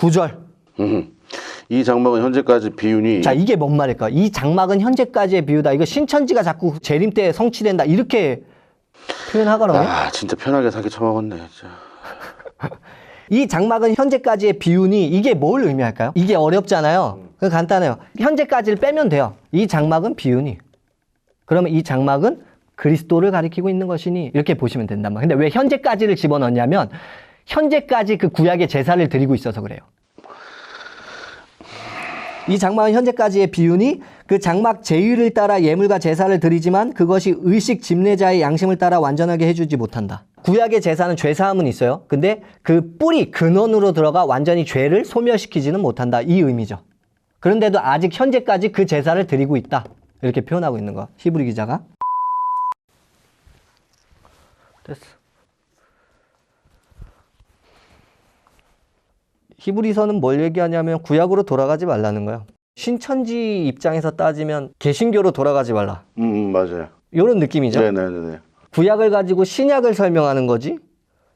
9절. 이 장막은 현재까지 비유니. 자, 이게 뭔 말일까? 이 장막은 현재까지의 비유다. 이거 신천지가 자꾸 재림 때 성취된다. 이렇게 표현하거든요. 아, 진짜 편하게 사기 쳐먹었네, 진짜. 이 장막은 현재까지의 비유니 이게 뭘 의미할까요? 이게 어렵잖아요. 그건 간단해요. 현재까지를 빼면 돼요. 이 장막은 비유니. 그러면 이 장막은 그리스도를 가리키고 있는 것이니 이렇게 보시면 된단 말이에요. 근데 왜 현재까지를 집어넣냐면 현재까지 그 구약의 제사를 드리고 있어서 그래요. 이 장막은 현재까지의 비유니 그 장막 제의를 따라 예물과 제사를 드리지만 그것이 의식 집례자의 양심을 따라 완전하게 해주지 못한다. 구약의 제사는 죄사함은 있어요. 근데 그 뿌리 근원으로 들어가 완전히 죄를 소멸시키지는 못한다. 이 의미죠. 그런데도 아직 현재까지 그 제사를 드리고 있다. 이렇게 표현하고 있는 거. 히브리 기자가. 됐어. 히브리서는 뭘 얘기하냐면 구약으로 돌아가지 말라는 거예요. 신천지 입장에서 따지면 개신교로 돌아가지 말라. 맞아요. 이런 느낌이죠. 네네네. 구약을 가지고 신약을 설명하는 거지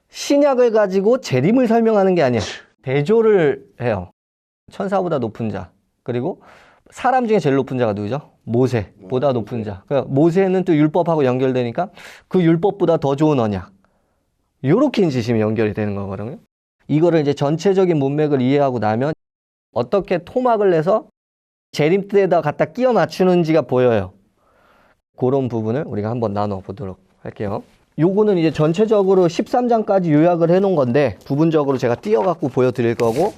신약을 가지고 재림을 설명하는 게 아니야. 대조를 해요. 천사보다 높은 자 그리고 사람 중에 제일 높은 자가 누구죠? 모세보다 높은 자. 그러니까 모세는 또 율법하고 연결되니까 그 율법보다 더 좋은 언약. 요렇게 지심이 연결이 되는 거거든요. 이거를 이제 전체적인 문맥을 이해하고 나면 어떻게 토막을 내서 재림 때에다 갖다 끼워 맞추는지가 보여요. 그런 부분을 우리가 한번 나눠 보도록 할게요. 요거는 이제 전체적으로 13장까지 요약을 해 놓은 건데 부분적으로 제가 띄어갖고 보여드릴 거고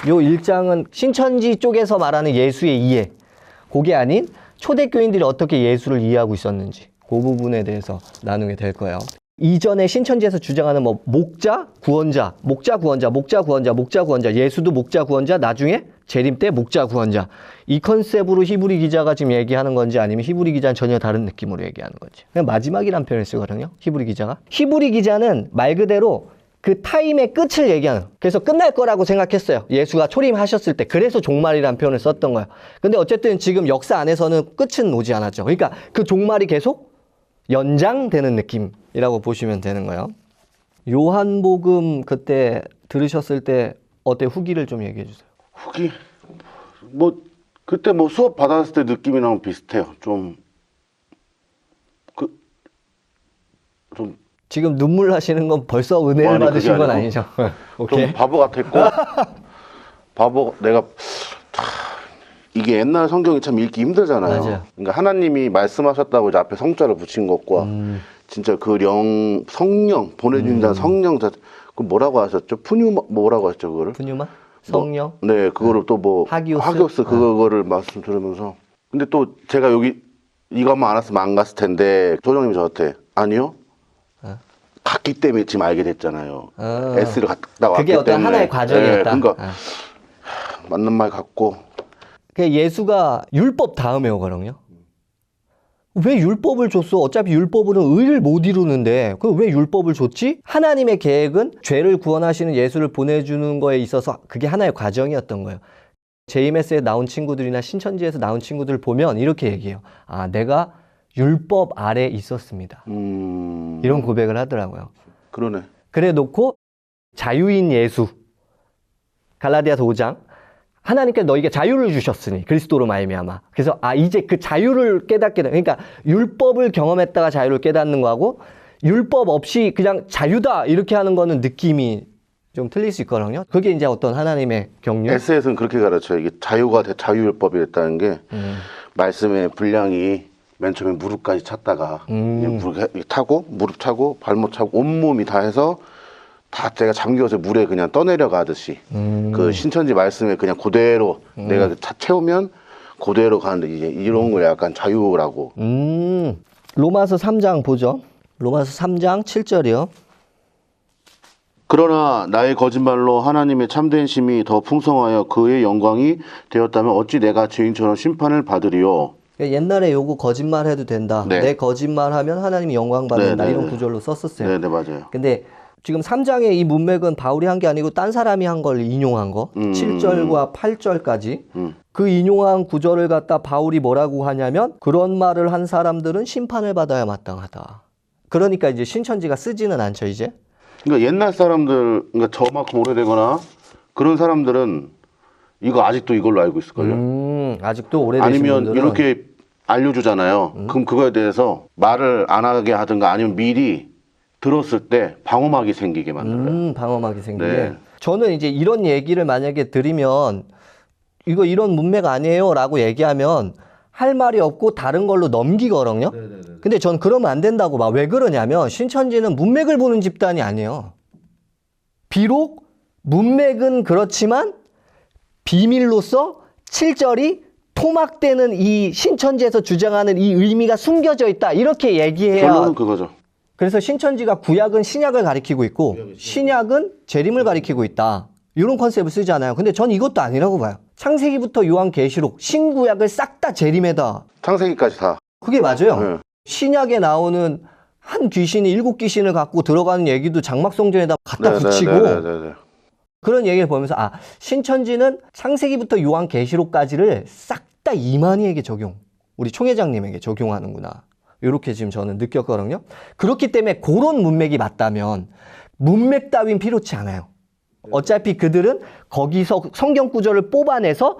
요 1장은 신천지 쪽에서 말하는 예수의 이해 그게 아닌 초대교인들이 어떻게 예수를 이해하고 있었는지 그 부분에 대해서 나누게 될 거예요. 이전에 신천지에서 주장하는 뭐 목자, 구원자, 목자, 구원자, 목자, 구원자, 목자, 구원자 예수도 목자, 구원자 나중에 재림 때 목자, 구원자 이 컨셉으로 히브리 기자가 지금 얘기하는 건지 아니면 히브리 기자는 전혀 다른 느낌으로 얘기하는 건지 그냥 마지막이란 표현을 쓰거든요. 히브리 기자가 히브리 기자는 말 그대로 그 타임의 끝을 얘기하는 그래서 끝날 거라고 생각했어요. 예수가 초림하셨을 때 그래서 종말이라는 표현을 썼던 거예요. 근데 어쨌든 지금 역사 안에서는 끝은 오지 않았죠. 그러니까 그 종말이 계속 연장되는 느낌이라고 보시면 되는 거예요. 요한복음 그때 들으셨을 때 어때 후기를 좀 얘기해 주세요. 후기 뭐 그때 뭐 수업 받았을 때 느낌이랑 비슷해요. 좀 지금 눈물 나시는 건 벌써 은혜를 아니, 받으신 건 아니죠? 오케이. 좀 바보 같았고 바보 내가 이게 옛날 성경이 참 읽기 힘들잖아요. 맞아요. 그러니까 하나님이 말씀하셨다고 이제 앞에 성자를 붙인 것과 진짜 그 성령 보내준다는 성령 그 뭐라고 하셨죠? 뭐라고 하셨죠 그거를? 푸뉴마? 성령? 네, 그거를 또 뭐 하기오스 그거를 말씀 들으면서 근데 또 제가 여기 이것만 알았으면 안 갔을 텐데 조정님이 저한테 아니요. 갔기 때문에 지금 알게 됐잖아요. S를 갔다 왔기 때문에. 그게 어떤 하나의 과정이었다. 네, 그러니까 맞는 말 같고. 예수가 율법 다음에 오거든요. 왜 율법을 줬어? 어차피 율법으로는 의를 못 이루는데 왜 율법을 줬지? 하나님의 계획은 죄를 구원하시는 예수를 보내주는 거에 있어서 그게 하나의 과정이었던 거예요. JMS에 나온 친구들이나 신천지에서 나온 친구들 보면 이렇게 얘기해요. 아, 내가 율법 아래 있었습니다. 이런 고백을 하더라고요. 그러네. 그래 놓고 자유인 예수 갈라디아서 5장 하나님께서 너에게 자유를 주셨으니 그리스도로 말미암아. 그래서 이제 그 자유를 깨닫게 돼. 그러니까 율법을 경험했다가 자유를 깨닫는 거하고 율법 없이 그냥 자유다 이렇게 하는 거는 느낌이 좀 틀릴 수 있거든요. 그게 이제 어떤 하나님의 경륜. S에서는 그렇게 가르쳐요. 이게 자유가 자유율법이었다는 게 말씀의 분량이 맨 처음에 무릎까지 찼다가 무릎 타고 무릎 차고 발목 차고 온몸이 다 해서 다 제가 잠겨서 물에 그냥 떠내려 가듯이 그 신천지 말씀에 그냥 그대로 내가 채우면 그대로 가는데 이제 이런 걸 약간 자유라고. 로마서 3장 보죠. 로마서 3장 7절이요. 그러나 나의 거짓말로 하나님의 참된 심이 더 풍성하여 그의 영광이 되었다면 어찌 내가 죄인처럼 심판을 받으리요. 옛날에 요거 거짓말 해도 된다. 네. 내 거짓말하면 하나님이 영광 받는다. 네, 네, 이런 네. 구절로 썼었어요. 네네 맞아요. 근데 지금 3장의 이 문맥은 바울이 한 게 아니고 딴 사람이 한 걸 인용한 거. 7절과 8절까지. 그 인용한 구절을 갖다 바울이 뭐라고 하냐면 그런 말을 한 사람들은 심판을 받아야 마땅하다. 그러니까 이제 신천지가 쓰지는 않죠, 이제. 그러니까 옛날 사람들, 그러니까 저만큼 오래되거나 그런 사람들은 이거 아직도 이걸로 알고 있을걸요. 아직도 오래되신 아니면 분들은 이렇게 알려주잖아요. 그럼 그거에 대해서 말을 안 하게 하든가 아니면 미리 들었을 때 방어막이 생기게 만들어요. 방어막이 생기게. 네. 저는 이제 이런 얘기를 만약에 드리면 이거 이런 문맥 아니에요 라고 얘기하면 할 말이 없고 다른 걸로 넘기거든요. 근데 전 그러면 안 된다고 봐. 왜 그러냐면 신천지는 문맥을 보는 집단이 아니에요. 비록 문맥은 그렇지만 비밀로서 7절이 토막되는 이 신천지에서 주장하는 이 의미가 숨겨져 있다. 이렇게 얘기해야. 결론은 그거죠. 그래서 신천지가 구약은 신약을 가리키고 있고 신약은 재림을 가리키고 있다. 이런 컨셉을 쓰잖아요. 근데 전 이것도 아니라고 봐요. 창세기부터 요한계시록, 신구약을 싹 다 재림에다. 창세기까지 다. 그게 맞아요. 네. 신약에 나오는 한 귀신이 7귀신을 갖고 들어가는 얘기도 장막성전에다 갖다 붙이고 네. 그런 얘기를 보면서 신천지는 창세기부터 요한계시록까지를 싹 다 이만희에게 적용, 우리 총회장님에게 적용하는구나. 이렇게 지금 저는 느꼈거든요. 그렇기 때문에 그런 문맥이 맞다면 문맥 따윈 필요치 않아요. 어차피 그들은 거기서 성경 구절을 뽑아내서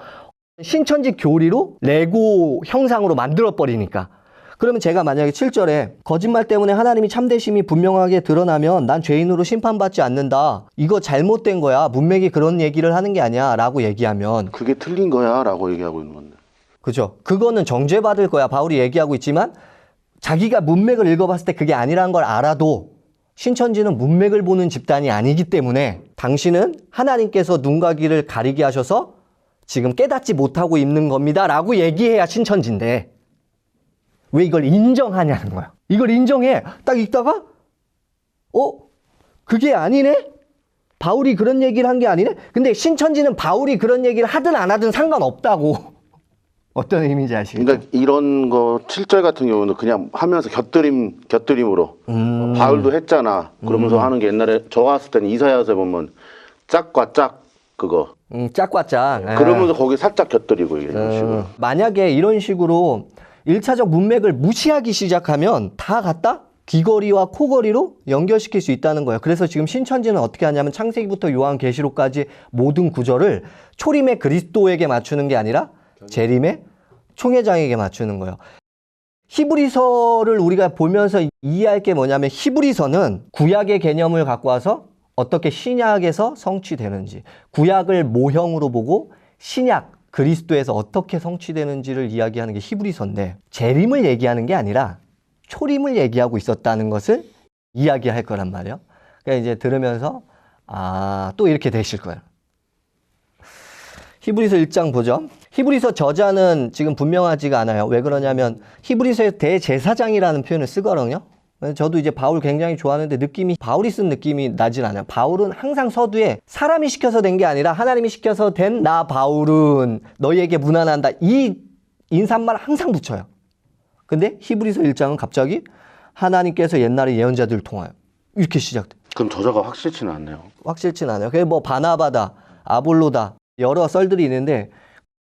신천지 교리로 레고 형상으로 만들어버리니까. 그러면 제가 만약에 7절에 거짓말 때문에 하나님이 참되심이 분명하게 드러나면 난 죄인으로 심판받지 않는다. 이거 잘못된 거야. 문맥이 그런 얘기를 하는 게 아니야. 라고 얘기하면. 그게 틀린 거야 라고 얘기하고 있는 건데. 그죠. 그거는 정죄받을 거야. 바울이 얘기하고 있지만 자기가 문맥을 읽어봤을 때 그게 아니라는 걸 알아도 신천지는 문맥을 보는 집단이 아니기 때문에 당신은 하나님께서 눈과 귀를 가리게 하셔서 지금 깨닫지 못하고 있는 겁니다. 라고 얘기해야 신천지인데 왜 이걸 인정하냐는 거야. 이걸 인정해. 딱 읽다가 그게 아니네? 바울이 그런 얘기를 한 게 아니네? 근데 신천지는 바울이 그런 얘기를 하든 안 하든 상관없다고. 어떤 의미인지 아시겠죠? 그러니까 이런 거 7절 같은 경우는 그냥 하면서 곁들임으로 바울도 했잖아. 그러면서 하는 게 옛날에 저 왔을 때는 이사야서에 보면 짝과 짝 그거. 짝과 짝. 그러면서 거기 살짝 곁들이고 이런 식으로. 만약에 이런 식으로 1차적 문맥을 무시하기 시작하면 다 갖다 귀걸이와 코걸이로 연결시킬 수 있다는 거예요. 그래서 지금 신천지는 어떻게 하냐면 창세기부터 요한계시록까지 모든 구절을 초림의 그리스도에게 맞추는 게 아니라 재림의 총회장에게 맞추는 거예요. 히브리서를 우리가 보면서 이해할 게 뭐냐면 히브리서는 구약의 개념을 갖고 와서 어떻게 신약에서 성취되는지, 구약을 모형으로 보고 신약, 그리스도에서 어떻게 성취되는지를 이야기하는 게 히브리서인데 재림을 얘기하는 게 아니라 초림을 얘기하고 있었다는 것을 이야기할 거란 말이에요. 그러니까 이제 들으면서 또 이렇게 되실 거예요. 히브리서 1장 보죠. 히브리서 저자는 지금 분명하지가 않아요. 왜 그러냐면 히브리서에 대제사장이라는 표현을 쓰거든요. 저도 이제 바울 굉장히 좋아하는데 바울이 쓴 느낌이 나진 않아요. 바울은 항상 서두에 사람이 시켜서 된 게 아니라 하나님이 시켜서 된 나 바울은 너희에게 문안한다. 이 인사말 항상 붙여요. 근데 히브리서 1장은 갑자기 하나님께서 옛날에 예언자들을 통하여 이렇게 시작돼. 그럼 저자가 확실치는 않네요. 확실치는 않아요. 그게 뭐 바나바다, 아볼로다 여러 썰들이 있는데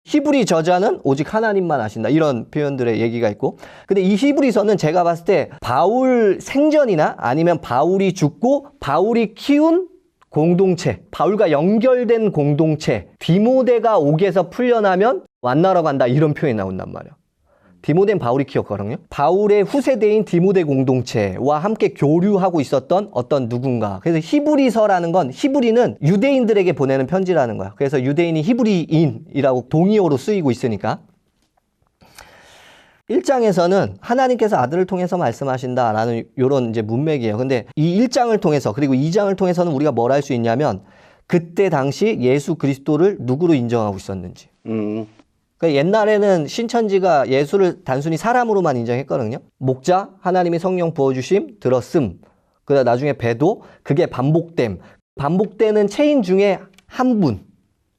히브리 저자는 오직 하나님만 아신다. 이런 표현들의 얘기가 있고. 근데 이 히브리서는 제가 봤을 때 바울 생전이나 아니면 바울이 죽고 바울이 키운 공동체, 바울과 연결된 공동체, 디모데가 옥에서 풀려나면 만나러 간다. 이런 표현이 나온단 말이에요. 디모데는 바울이 키웠거든요. 바울의 후세대인 디모데 공동체와 함께 교류하고 있었던 어떤 누군가. 그래서 히브리서라는 건 히브리는 유대인들에게 보내는 편지라는 거야. 그래서 유대인이 히브리인이라고 동의어로 쓰이고 있으니까. 1장에서는 하나님께서 아들을 통해서 말씀하신다라는 이런 이제 문맥이에요. 근데 이 1장을 통해서 그리고 2장을 통해서는 우리가 뭘 할 수 있냐면 그때 당시 예수 그리스도를 누구로 인정하고 있었는지. 그러니까 옛날에는 신천지가 예수를 단순히 사람으로만 인정했거든요. 목자, 하나님이 성령 부어주심, 들었음. 그다음 나중에 배도, 그게 반복됨. 반복되는 체인 중에 한 분.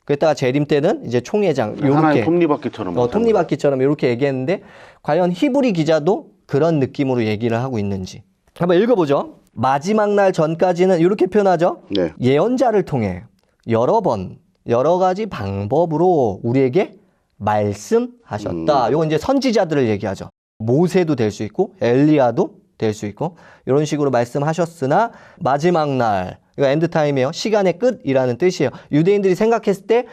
그랬다가 재림 때는 이제 총회장. 요렇게. 하나의 톱니바퀴처럼. 톱니바퀴처럼 이렇게 얘기했는데 과연 히브리 기자도 그런 느낌으로 얘기를 하고 있는지. 한번 읽어보죠. 마지막 날 전까지는 이렇게 표현하죠. 네. 예언자를 통해 여러 번, 여러 가지 방법으로 우리에게 말씀하셨다. 이건 이제 선지자들을 얘기하죠. 모세도 될 수 있고 엘리야도 될 수 있고 이런 식으로 말씀하셨으나 마지막 날 이거 엔드타임이에요. 시간의 끝이라는 뜻이에요. 유대인들이 생각했을 때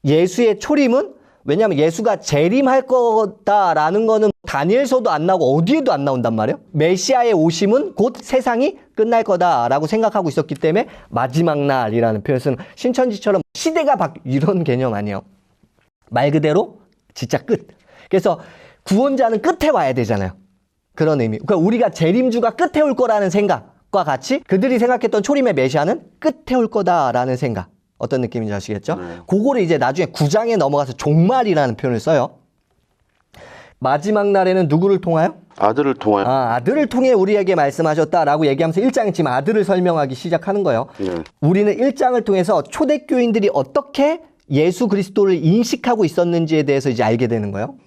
예수의 초림은, 왜냐하면 예수가 재림할 거다라는 거는 다니엘서도 안 나오고 어디에도 안 나온단 말이에요. 메시아의 오심은 곧 세상이 끝날 거다라고 생각하고 있었기 때문에 마지막 날이라는 표현을 쓰는, 신천지처럼 시대가 이런 개념 아니에요. 말 그대로 진짜 끝. 그래서 구원자는 끝에 와야 되잖아요. 그런 의미. 그러니까 우리가 재림주가 끝에 올 거라는 생각과 같이 그들이 생각했던 초림의 메시아는 끝에 올 거다라는 생각. 어떤 느낌인지 아시겠죠? 그거를 이제 나중에 9장에 넘어가서 종말이라는 표현을 써요. 마지막 날에는 누구를 통하여? 아들을 통하여. 아들을 통해 우리에게 말씀하셨다라고 얘기하면서 1장에 지금 아들을 설명하기 시작하는 거예요. 네. 우리는 1장을 통해서 초대교인들이 어떻게 예수 그리스도를 인식하고 있었는지에 대해서 이제 알게 되는 거예요.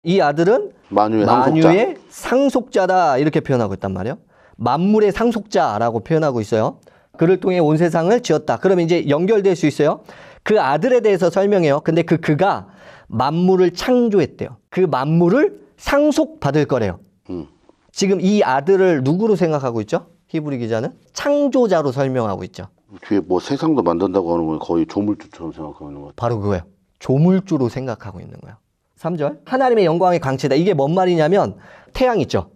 이 아들은 만유의 상속자다 이렇게 표현하고 있단 말이에요. 만물의 상속자라고 표현하고 있어요. 그를 통해 온 세상을 지었다. 그러면 이제 연결될 수 있어요. 그 아들에 대해서 설명해요. 근데 그가 만물을 창조했대요. 그 만물을 상속받을 거래요. 지금 이 아들을 누구로 생각하고 있죠? 히브리 기자는 창조자로 설명하고 있죠. 뒤에 뭐 세상도 만든다고 하는 건 거의 조물주처럼 생각하고 있는 것 같아요. 바로 그거예요. 조물주로 생각하고 있는 거예요. 3절. 하나님의 영광의 광채다. 이게 뭔 말이냐면 태양 있죠.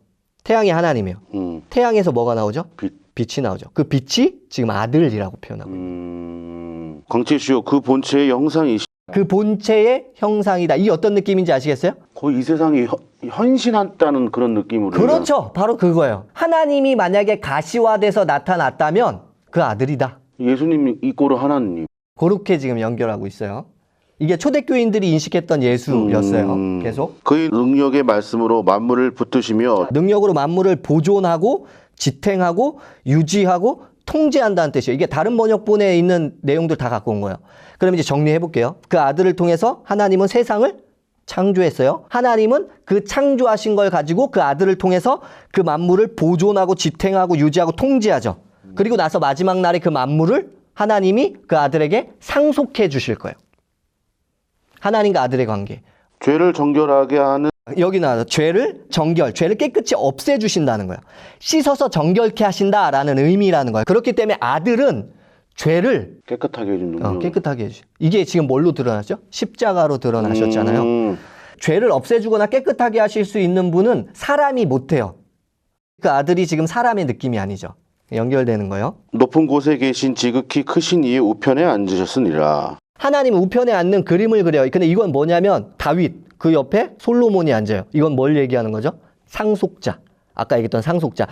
태양이 하나님이에요. 태양에서 뭐가 나오죠? 빛이 나오죠. 그 빛이 지금 아들이라고 표현하고 있는 광채시요 그 본체의 형상이 그 본체의 형상이다. 이게 어떤 느낌인지 아시겠어요? 거의 이 세상이 헌신했다는 그런 느낌으로. 그렇죠. 바로 그거예요. 하나님이 만약에 가시화돼서 나타났다면 그 아들이다. 예수님이 이꼬르 하나님. 그렇게 지금 연결하고 있어요. 이게 초대교인들이 인식했던 예수였어요. 계속. 그의 능력의 말씀으로 만물을 붙드시며 능력으로 만물을 보존하고 지탱하고 유지하고 통제한다는 뜻이에요. 이게 다른 번역본에 있는 내용들 다 갖고 온 거예요. 그럼 이제 정리해 볼게요. 그 아들을 통해서 하나님은 세상을 창조했어요. 하나님은 그 창조하신 걸 가지고 그 아들을 통해서 그 만물을 보존하고 지탱하고 유지하고 통제하죠. 그리고 나서 마지막 날에 그 만물을 하나님이 그 아들에게 상속해 주실 거예요. 하나님과 아들의 관계. 죄를 정결하게 하는. 여기 나와서 죄를 깨끗이 없애주신다는 거예요. 씻어서 정결케 하신다라는 의미라는 거예요. 그렇기 때문에 아들은 죄를 깨끗하게 해주는 깨끗하게 해주죠. 이게 지금 뭘로 드러났죠? 십자가로 드러나셨잖아요. 죄를 없애주거나 깨끗하게 하실 수 있는 분은 사람이 못해요. 그 아들이 지금 사람의 느낌이 아니죠. 연결되는 거예요. 높은 곳에 계신 지극히 크신 이의 우편에 앉으셨으니라. 하나님 우편에 앉는 그림을 그려요. 근데 이건 뭐냐면 다윗, 그 옆에 솔로몬이 앉아요. 이건 뭘 얘기하는 거죠? 상속자. 아까 얘기했던 상속자.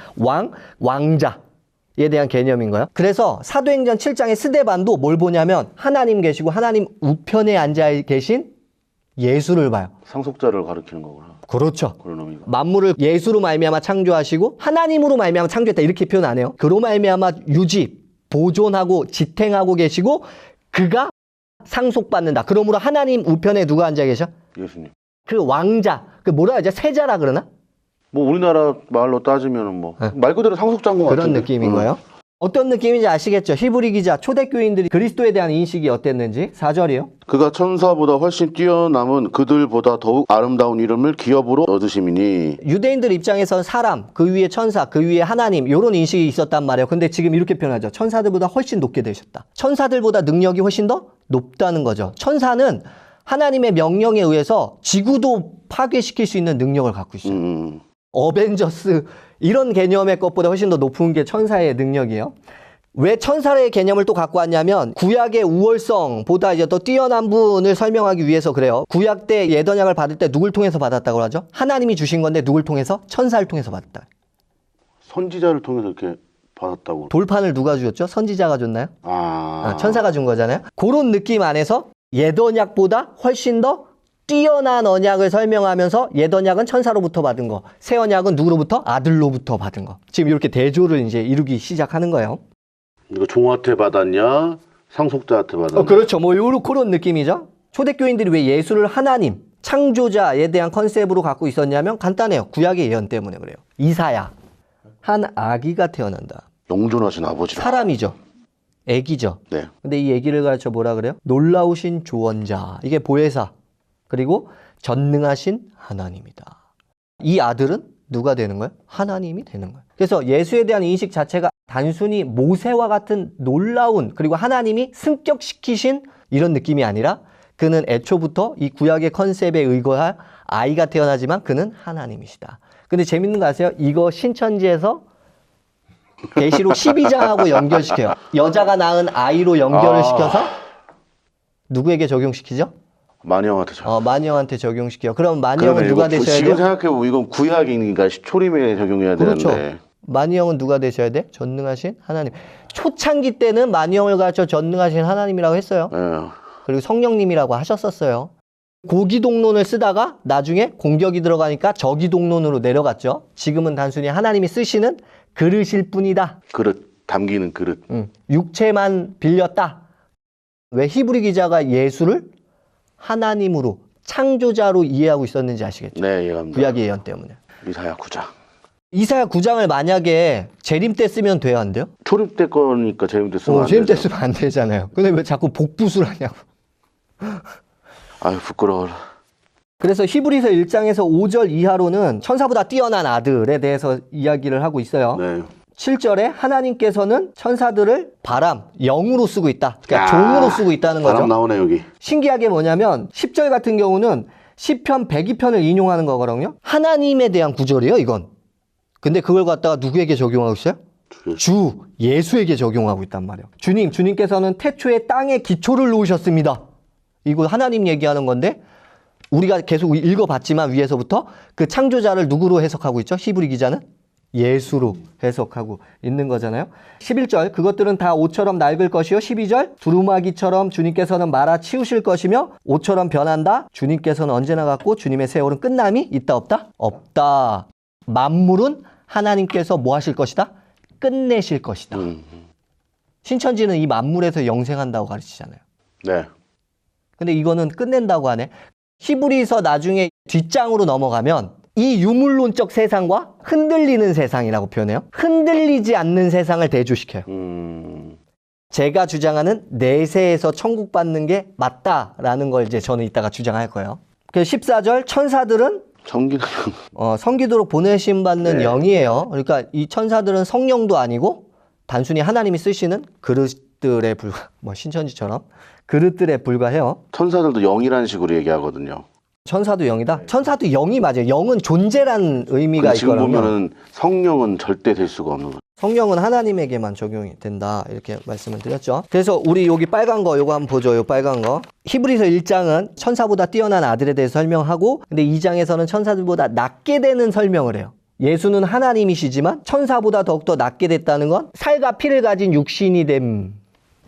왕자에 대한 개념인 거예요. 그래서 사도행전 7장의 스데반도 뭘 보냐면 하나님 계시고 하나님 우편에 앉아 계신 예수를 봐요. 상속자를 가리키는 거구나. 그렇죠. 그런 의미가. 만물을 예수로 말미암아 창조하시고 하나님으로 말미암아 창조했다 이렇게 표현 안 해요. 그로 말미암아 유지, 보존하고 지탱하고 계시고 그가 상속받는다. 그러므로 하나님 우편에 누가 앉아 계셔? 예수님. 그 왕자, 그 뭐라 하죠? 세자라 그러나? 뭐 우리나라 말로 따지면 뭐 말 그대로 상속자인 것 그런 같은데. 느낌인 거예요. 어떤 느낌인지 아시겠죠? 히브리 기자, 초대교인들이 그리스도에 대한 인식이 어땠는지 4절이요. 그가 천사보다 훨씬 뛰어남은 그들보다 더욱 아름다운 이름을 기업으로 얻으심이니. 유대인들 입장에서는 사람, 그 위에 천사, 그 위에 하나님 이런 인식이 있었단 말이에요. 근데 지금 이렇게 표현하죠. 천사들보다 훨씬 높게 되셨다. 천사들보다 능력이 훨씬 더 높다는 거죠. 천사는 하나님의 명령에 의해서 지구도 파괴시킬 수 있는 능력을 갖고 있어요. 어벤져스 이런 개념의 것보다 훨씬 더 높은 게 천사의 능력이에요. 왜 천사의 개념을 또 갖고 왔냐면 구약의 우월성보다 이제 더 뛰어난 분을 설명하기 위해서 그래요. 구약 때 예언약을 받을 때 누굴 통해서 받았다고 하죠? 하나님이 주신 건데 누굴 통해서? 천사를 통해서 받았다. 선지자를 통해서 이렇게 받았다고. 돌판을 누가 주었죠? 선지자가 줬나요? 천사가 준 거잖아요. 그런 느낌 안에서 예언약보다 훨씬 더 뛰어난 언약을 설명하면서 옛언약은 천사로부터 받은 거, 새 언약은 누구로부터? 아들로부터 받은 거. 지금 이렇게 대조를 이제 이루기 시작하는 거예요. 이거 종한테 받았냐? 상속자한테 받았냐? 그렇죠. 뭐 요런 그런 느낌이죠. 초대교인들이 왜 예수를 하나님, 창조자에 대한 컨셉으로 갖고 있었냐면 간단해요. 구약의 예언 때문에 그래요. 이사야, 한 아기가 태어난다. 영존하신 아버지다. 사람이죠. 애기죠. 네. 근데 이 애기를 가르쳐 뭐라 그래요? 놀라우신 조언자. 이게 보혜사. 그리고 전능하신 하나님이다. 이 아들은 누가 되는 거예요? 하나님이 되는 거예요. 그래서 예수에 대한 인식 자체가 단순히 모세와 같은 놀라운 그리고 하나님이 승격시키신 이런 느낌이 아니라 그는 애초부터 이 구약의 컨셉에 의거한 아이가 태어나지만 그는 하나님이시다. 근데 재밌는 거 아세요? 이거 신천지에서 계시록 12장하고 연결시켜요. 여자가 낳은 아이로 연결을 시켜서 누구에게 적용시키죠? 만영한테 만영한테 적용시켜요. 그럼 만영은 누가 되셔야 지금 돼요? 생각해보면 이건 구약이니까 초림에 적용해야 그렇죠. 되는데. 만영은 누가 되셔야 돼? 전능하신 하나님. 초창기 때는 만영을 가르쳐 전능하신 하나님이라고 했어요. 예. 그리고 성령님이라고 하셨었어요. 고기독론을 쓰다가 나중에 공격이 들어가니까 저기독론으로 내려갔죠. 지금은 단순히 하나님이 쓰시는 그릇일 뿐이다. 그릇, 담기는 그릇. 육체만 빌렸다. 왜 히브리 기자가 예수를 하나님으로 창조자로 이해하고 있었는지 아시겠죠? 네, 이해합니다. 구약의 예언 때문에. 이사야 9장. 이사야 9장을 만약에 재림 때 쓰면 돼요, 안 돼요? 초림 때 거니까 재림 때 쓰면 안 재림 때 되죠. 쓰면 안 되잖아요. 근데 왜 자꾸 복부수를 하냐고. 아유, 부끄러워라. 그래서 히브리서 1장에서 5절 이하로는 천사보다 뛰어난 아들에 대해서 이야기를 하고 있어요. 네. 7절에 하나님께서는 천사들을 바람, 영으로 쓰고 있다. 그러니까 야, 종으로 쓰고 있다는 거죠. 바람 나오네, 여기. 신기하게 뭐냐면 10절 같은 경우는 시편 102편을 인용하는 거거든요. 하나님에 대한 구절이에요, 이건. 근데 그걸 갖다가 누구에게 적용하고 있어요? 주 예수에게 적용하고 있단 말이에요. 주님께서는 태초에 땅에 기초를 놓으셨습니다. 이거 하나님 얘기하는 건데 우리가 계속 읽어봤지만 위에서부터 그 창조자를 누구로 해석하고 있죠? 히브리 기자는 예수로 해석하고 있는 거잖아요. 11절 그것들은 다 옷처럼 낡을 것이요. 12절 두루마기처럼 주님께서는 말아 치우실 것이며 옷처럼 변한다. 주님께서는 언제나 같고 주님의 세월은 끝남이 있다 없다? 없다. 만물은 하나님께서 뭐 하실 것이다? 끝내실 것이다. 신천지는 이 만물에서 영생한다고 가르치잖아요. 네. 근데 이거는 끝낸다고 하네. 히브리서 나중에 뒷장으로 넘어가면 이 유물론적 세상과 흔들리는 세상이라고 표현해요. 흔들리지 않는 세상을 대조시켜요. 제가 주장하는 내세에서 천국 받는 게 맞다라는 걸 이제 저는 이따가 주장할 거예요. 그래서 14절 천사들은 성기는 성기도록 보내심 받는 네. 영이에요. 그러니까 이 천사들은 성령도 아니고 단순히 하나님이 쓰시는 그릇들에 불과, 뭐 신천지처럼 그릇들에 불과해요. 천사들도 영이라는 식으로 얘기하거든요. 천사도 영이다? 천사도 영이 맞아요. 영은 존재란 의미가 근데 지금 있거든요. 보면은 성령은 절대 될 수가 없는 거예요. 성령은 하나님에게만 적용이 된다. 이렇게 말씀을 드렸죠. 그래서 우리 여기 빨간 거 요거 한번 보죠. 요 빨간 거. 히브리서 1장은 천사보다 뛰어난 아들에 대해서 설명하고 근데 2장에서는 천사들보다 낮게 되는 설명을 해요. 예수는 하나님이시지만 천사보다 더욱더 낮게 됐다는 건 살과 피를 가진 육신이 됨.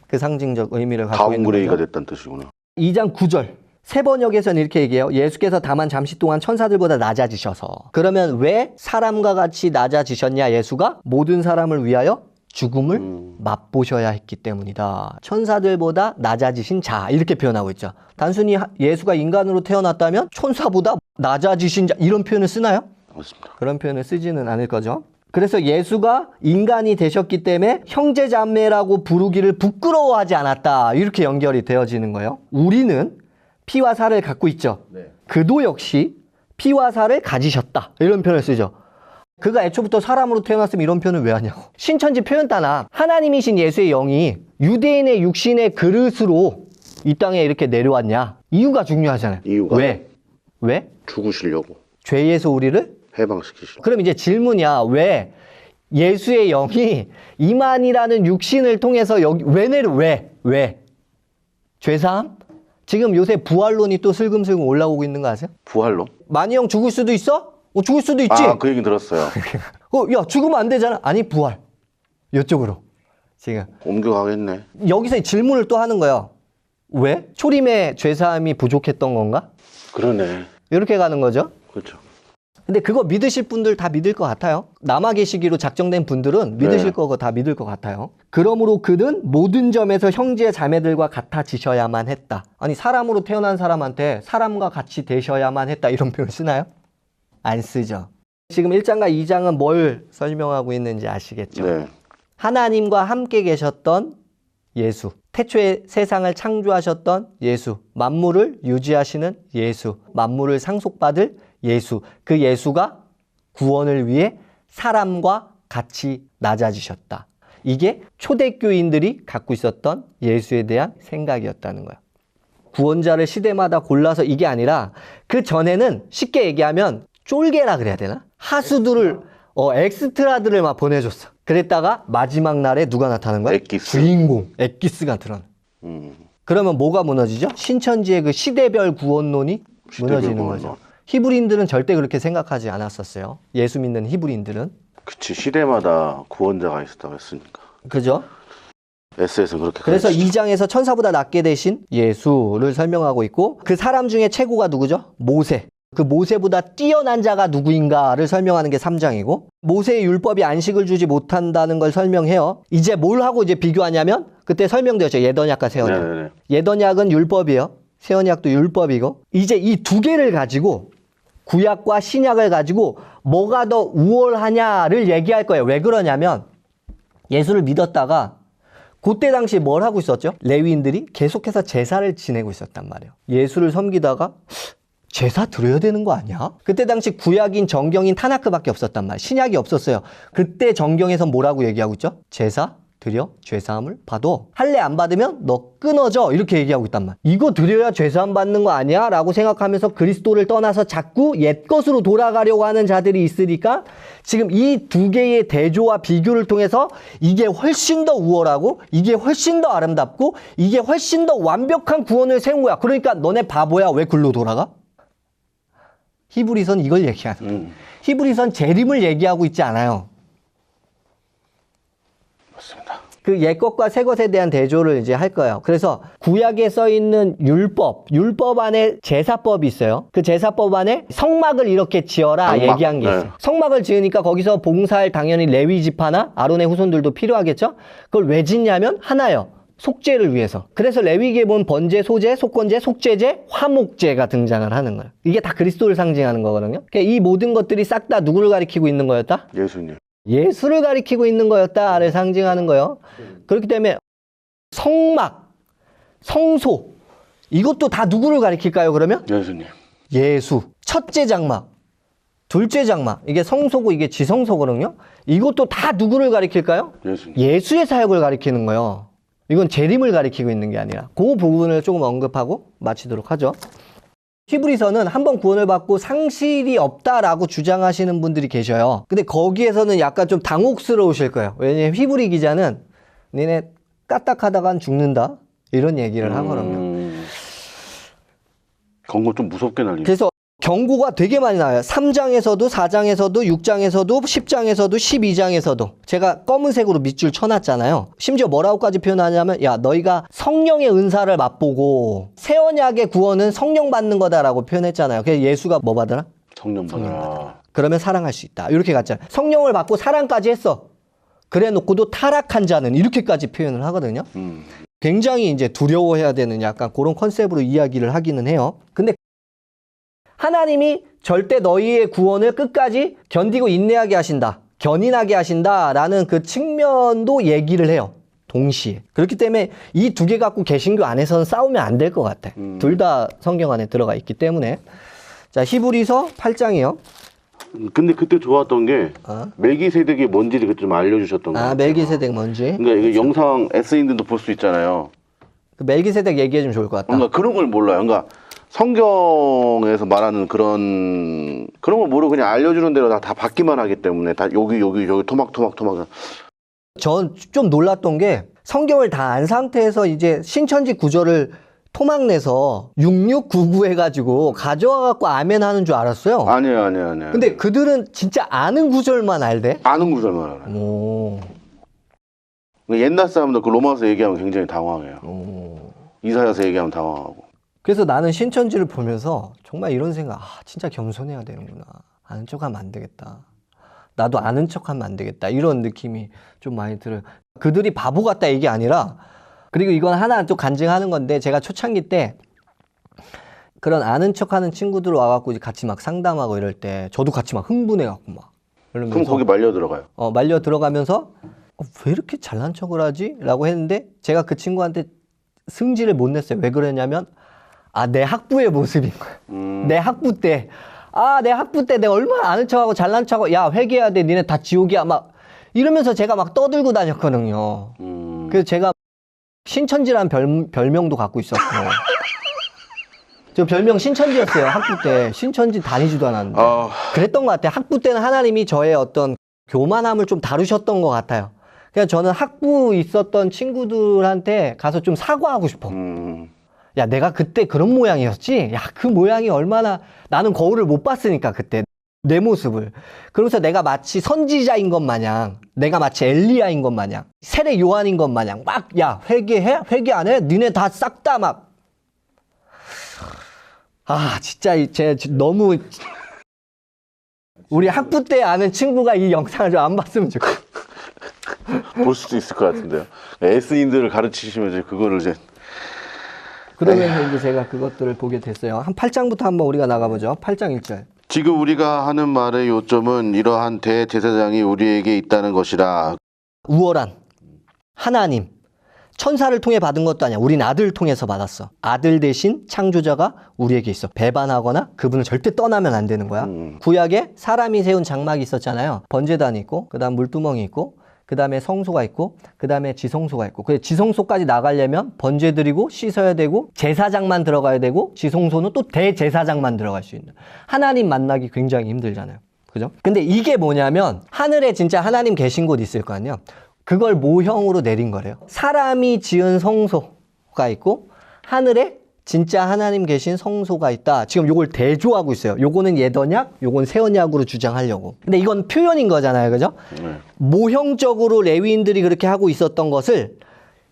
그 상징적 의미를 갖고 있는 다운그레이가 거죠. 됐다는 뜻이구나. 2장 9절. 세 번역에서는 이렇게 얘기해요. 예수께서 다만 잠시 동안 천사들보다 낮아지셔서. 그러면 왜 사람과 같이 낮아지셨냐? 예수가 모든 사람을 위하여 죽음을 맛보셔야 했기 때문이다. 천사들보다 낮아지신 자 이렇게 표현하고 있죠. 단순히 예수가 인간으로 태어났다면 천사보다 낮아지신 자 이런 표현을 쓰나요? 맞습니다. 그런 표현을 쓰지는 않을 거죠. 그래서 예수가 인간이 되셨기 때문에 형제자매라고 부르기를 부끄러워하지 않았다. 이렇게 연결이 되어지는 거예요. 우리는 피와 살을 갖고 있죠. 네. 그도 역시 피와 살을 가지셨다. 이런 표현을 쓰죠. 그가 애초부터 사람으로 태어났으면 이런 표현을 왜 하냐고. 신천지 표현 따나 하나님이신 예수의 영이 유대인의 육신의 그릇으로 이 땅에 이렇게 내려왔냐. 이유가 중요하잖아요. 이유가? 왜? 왜? 죽으시려고. 죄에서 우리를? 해방시키시고. 그럼 이제 질문이야. 왜? 예수의 영이 이만이라는 육신을 통해서 여기 왜? 죄사함? 지금 요새 부활론이 또 슬금슬금 올라오고 있는 거 아세요? 부활로? 만이 형 죽을 수도 있어? 죽을 수도 있지? 아, 그 얘기 들었어요. 야, 죽으면 안 되잖아. 아니, 부활. 이쪽으로. 지금. 옮겨가겠네. 여기서 질문을 또 하는 거야. 왜? 초림의 죄사함이 부족했던 건가? 그러네. 이렇게 가는 거죠. 그렇죠. 근데 그거 믿으실 분들 다 믿을 것 같아요. 남아 계시기로 작정된 분들은 믿으실 네. 거고 다 믿을 것 같아요. 그러므로 그는 모든 점에서 형제 자매들과 같아지셔야만 했다. 아니 사람으로 태어난 사람한테 사람과 같이 되셔야만 했다 이런 표현 쓰나요? 안 쓰죠. 지금 1장과 2장은 뭘 설명하고 있는지 아시겠죠? 네. 하나님과 함께 계셨던 예수, 태초에 세상을 창조하셨던 예수, 만물을 유지하시는 예수, 만물을 상속받을 예수, 그 예수가 구원을 위해 사람과 같이 낮아지셨다. 이게 초대교인들이 갖고 있었던 예수에 대한 생각이었다는 거야. 구원자를 시대마다 골라서 이게 아니라 그 전에는 쉽게 얘기하면 쫄개라 그래야 되나? 하수들을 엑스트라들을 막 보내줬어. 그랬다가 마지막 날에 누가 나타나는 거야? 엑기스. 주인공 엑기스가 드러나. 그러면 뭐가 무너지죠? 신천지의 그 시대별 구원론이 무너지는 구원론. 거죠. 히브리인들은 절대 그렇게 생각하지 않았었어요. 예수 믿는 히브리인들은. 그치, 시대마다 구원자가 있었다고 했으니까. 그죠? S에서 그렇게 그래서 가르치죠. 2장에서 천사보다 낮게 되신 예수를 설명하고 있고, 그 사람 중에 최고가 누구죠? 모세. 그 모세보다 뛰어난 자가 누구인가를 설명하는 게 3장이고, 모세의 율법이 안식을 주지 못한다는 걸 설명해요. 이제 뭘 하고 이제 비교하냐면, 그때 설명되었죠. 예언약과 새언약. 네네네. 예언약은 율법이에요. 새언약도 율법이고, 이제 이 두 개를 가지고 구약과 신약을 가지고 뭐가 더 우월하냐를 얘기할 거예요. 왜 그러냐면 예수를 믿었다가 그때 당시 뭘 하고 있었죠? 레위인들이 계속해서 제사를 지내고 있었단 말이에요. 예수를 섬기다가 제사 드려야 되는 거 아니야? 그때 당시 구약인 정경인 타나크밖에 없었단 말이에요. 신약이 없었어요. 그때 정경에서 뭐라고 얘기하고 있죠? 제사 드려 죄사함을 받아. 할례 안 받으면 너 끊어져. 이렇게 얘기하고 있단 말이야. 이거 드려야 죄사함 받는 거 아니야? 라고 생각하면서 그리스도를 떠나서 자꾸 옛것으로 돌아가려고 하는 자들이 있으니까 지금 이 두 개의 대조와 비교를 통해서 이게 훨씬 더 우월하고 이게 훨씬 더 아름답고 이게 훨씬 더 완벽한 구원을 세운 거야. 그러니까 너네 바보야. 왜 글로 돌아가? 히브리서는 이걸 얘기하는. 히브리서는 재림을 얘기하고 있지 않아요. 맞습니다. 그 옛것과 새것에 대한 대조를 이제 할 거예요. 그래서 구약에 써 있는 율법 안에 제사법이 있어요. 그 제사법 안에 성막을 이렇게 지어라 성막, 얘기한 게 있어요. 네. 성막을 지으니까 거기서 봉사할 당연히 레위 지파나 아론의 후손들도 필요하겠죠. 그걸 왜 짓냐면 하나요. 속죄를 위해서. 그래서 레위기에 보면 번제, 소제, 속건제, 속죄제, 화목제가 등장을 하는 거예요. 이게 다 그리스도를 상징하는 거거든요. 그러니까 이 모든 것들이 싹 다 누구를 가리키고 있는 거였다? 예수님. 예수를 가리키고 있는 거였다를 상징하는 거예요. 그렇기 때문에 성막, 성소 이것도 다 누구를 가리킬까요? 그러면 예수님. 예수. 첫째 장막, 둘째 장막 이게 성소고 이게 지성소거든요. 이것도 다 누구를 가리킬까요? 예수님. 예수의 사역을 가리키는 거예요. 이건 재림을 가리키고 있는 게 아니라 그 부분을 조금 언급하고 마치도록 하죠. 히브리서는 한번 구원을 받고 상실이 없다라고 주장하시는 분들이 계셔요. 근데 거기에서는 약간 좀 당혹스러우실 거예요. 왜냐면 히브리 기자는 니네 까딱하다간 죽는다 이런 얘기를 하거든요. 경고 좀 무섭게 날리네. 그래서 경고가 되게 많이 나와요. 3장에서도 4장에서도 6장에서도 10장에서도 12장에서도 제가 검은색으로 밑줄 쳐놨잖아요. 심지어 뭐라고까지 표현하냐면 야 너희가 성령의 은사를 맛보고 새 언약의 구원은 성령 받는 거다라고 표현했잖아요. 그래서 예수가 뭐 받으라? 성령 받아라. 그러면 사랑할 수 있다. 이렇게 갔잖아요. 성령을 받고 사랑까지 했어. 그래 놓고도 타락한 자는 이렇게까지 표현을 하거든요. 굉장히 이제 두려워해야 되는 약간 그런 컨셉으로 이야기를 하기는 해요. 근데 하나님이 절대 너희의 구원을 끝까지 견디고 인내하게 하신다. 견인하게 하신다라는 그 측면도 얘기를 해요. 동시에. 그렇기 때문에 이 두 개 갖고 개신교 안에서는 싸우면 안 될 것 같아. 둘 다 성경 안에 들어가 있기 때문에. 자, 히브리서 8장이요. 근데 그때 좋았던 게 멜기세덱이 뭔지를 좀 알려주셨던 거예요. 멜기세덱 뭔지. 그러니까 이게 영상 S인들도 볼 수 있잖아요. 그 멜기세덱 얘기해주면 좋을 것 같다. 그러니까 그런 걸 몰라요. 그러니까 성경에서 말하는 그런 걸 모르고 그냥 알려주는 대로 다 받기만 하기 때문에 다 여기 토막. 전 좀 놀랐던 게 성경을 다 안 상태에서 이제 신천지 구절을 토막 내서 6699 해가지고 가져와갖고 아멘 하는 줄 알았어요. 아니에요. 근데 그들은 진짜 아는 구절만 알대? 아는 구절만 알아요. 오. 옛날 사람들 그 로마서 얘기하면 굉장히 당황해요. 이사야서 얘기하면 당황하고. 그래서 나는 신천지를 보면서 정말 이런 생각, 진짜 겸손해야 되는구나. 아는 척하면 안 되겠다. 나도 아는 척하면 안 되겠다. 이런 느낌이 좀 많이 들어요. 그들이 바보 같다 이게 아니라, 그리고 이건 하나 또 간증하는 건데, 제가 초창기 때 그런 아는 척하는 친구들 와갖고 이제 같이 막 상담하고 이럴 때, 저도 같이 막 흥분해갖고 막. 그럼 거기 말려 들어가요. 말려 들어가면서 왜 이렇게 잘난 척을 하지? 라고 했는데 제가 그 친구한테 승질을 못 냈어요. 왜 그러냐면 내 학부의 모습인 거야. 내 학부 때. 내 학부 때 내가 얼마나 아는 척하고 잘난 척하고 야 회개해야 돼. 니네 다 지옥이야. 막 이러면서 제가 막 떠들고 다녔거든요. 그래서 제가 신천지라는 별명도 갖고 있었고. 저 별명 신천지였어요. 학부 때. 신천지 다니지도 않았는데. 그랬던 것 같아요. 학부 때는 하나님이 저의 어떤 교만함을 좀 다루셨던 것 같아요. 그래서 저는 학부 있었던 친구들한테 가서 좀 사과하고 싶어. 야, 내가 그때 그런 모양이었지? 야, 그 모양이 얼마나, 나는 거울을 못 봤으니까, 그때. 내 모습을. 그러면서 내가 마치 선지자인 것 마냥, 내가 마치 엘리야인 것 마냥, 세례 요한인 것 마냥, 막, 야, 회개해? 회개 안 해? 니네 다 싹 다 막. 진짜, 너무, 우리 학부 때 아는 친구가 이 영상을 좀 안 봤으면 좋겠어. 볼 수도 있을 것 같은데요. S인들을 가르치시면 이제 그거를 이제. 그러면서 이제 제가 그것들을 보게 됐어요. 한 8장부터 한번 우리가 나가보죠. 8장 1절. 지금 우리가 하는 말의 요점은 이러한 대제사장이 우리에게 있다는 것이라. 우월한 하나님. 천사를 통해 받은 것도 아니야. 우린 아들을 통해서 받았어. 아들 대신 창조자가 우리에게 있어. 배반하거나 그분을 절대 떠나면 안 되는 거야. 구약에 사람이 세운 장막이 있었잖아요. 번제단이 있고, 그 다음 물두멍이 있고, 그 다음에 성소가 있고, 그 다음에 지성소가 있고. 그 지성소까지 나가려면 번제 드리고 씻어야 되고, 제사장만 들어가야 되고, 지성소는 또 대제사장만 들어갈 수 있는. 하나님 만나기 굉장히 힘들잖아요. 그죠? 근데 이게 뭐냐면, 하늘에 진짜 하나님 계신 곳 있을 거 아니에요. 그걸 모형으로 내린 거래요. 사람이 지은 성소가 있고 하늘에 진짜 하나님 계신 성소가 있다. 지금 요걸 대조하고 있어요. 요거는 옛 언약, 요건 새 언약으로 주장하려고. 근데 이건 표현인 거잖아요. 그죠? 모형적으로 레위인들이 그렇게 하고 있었던 것을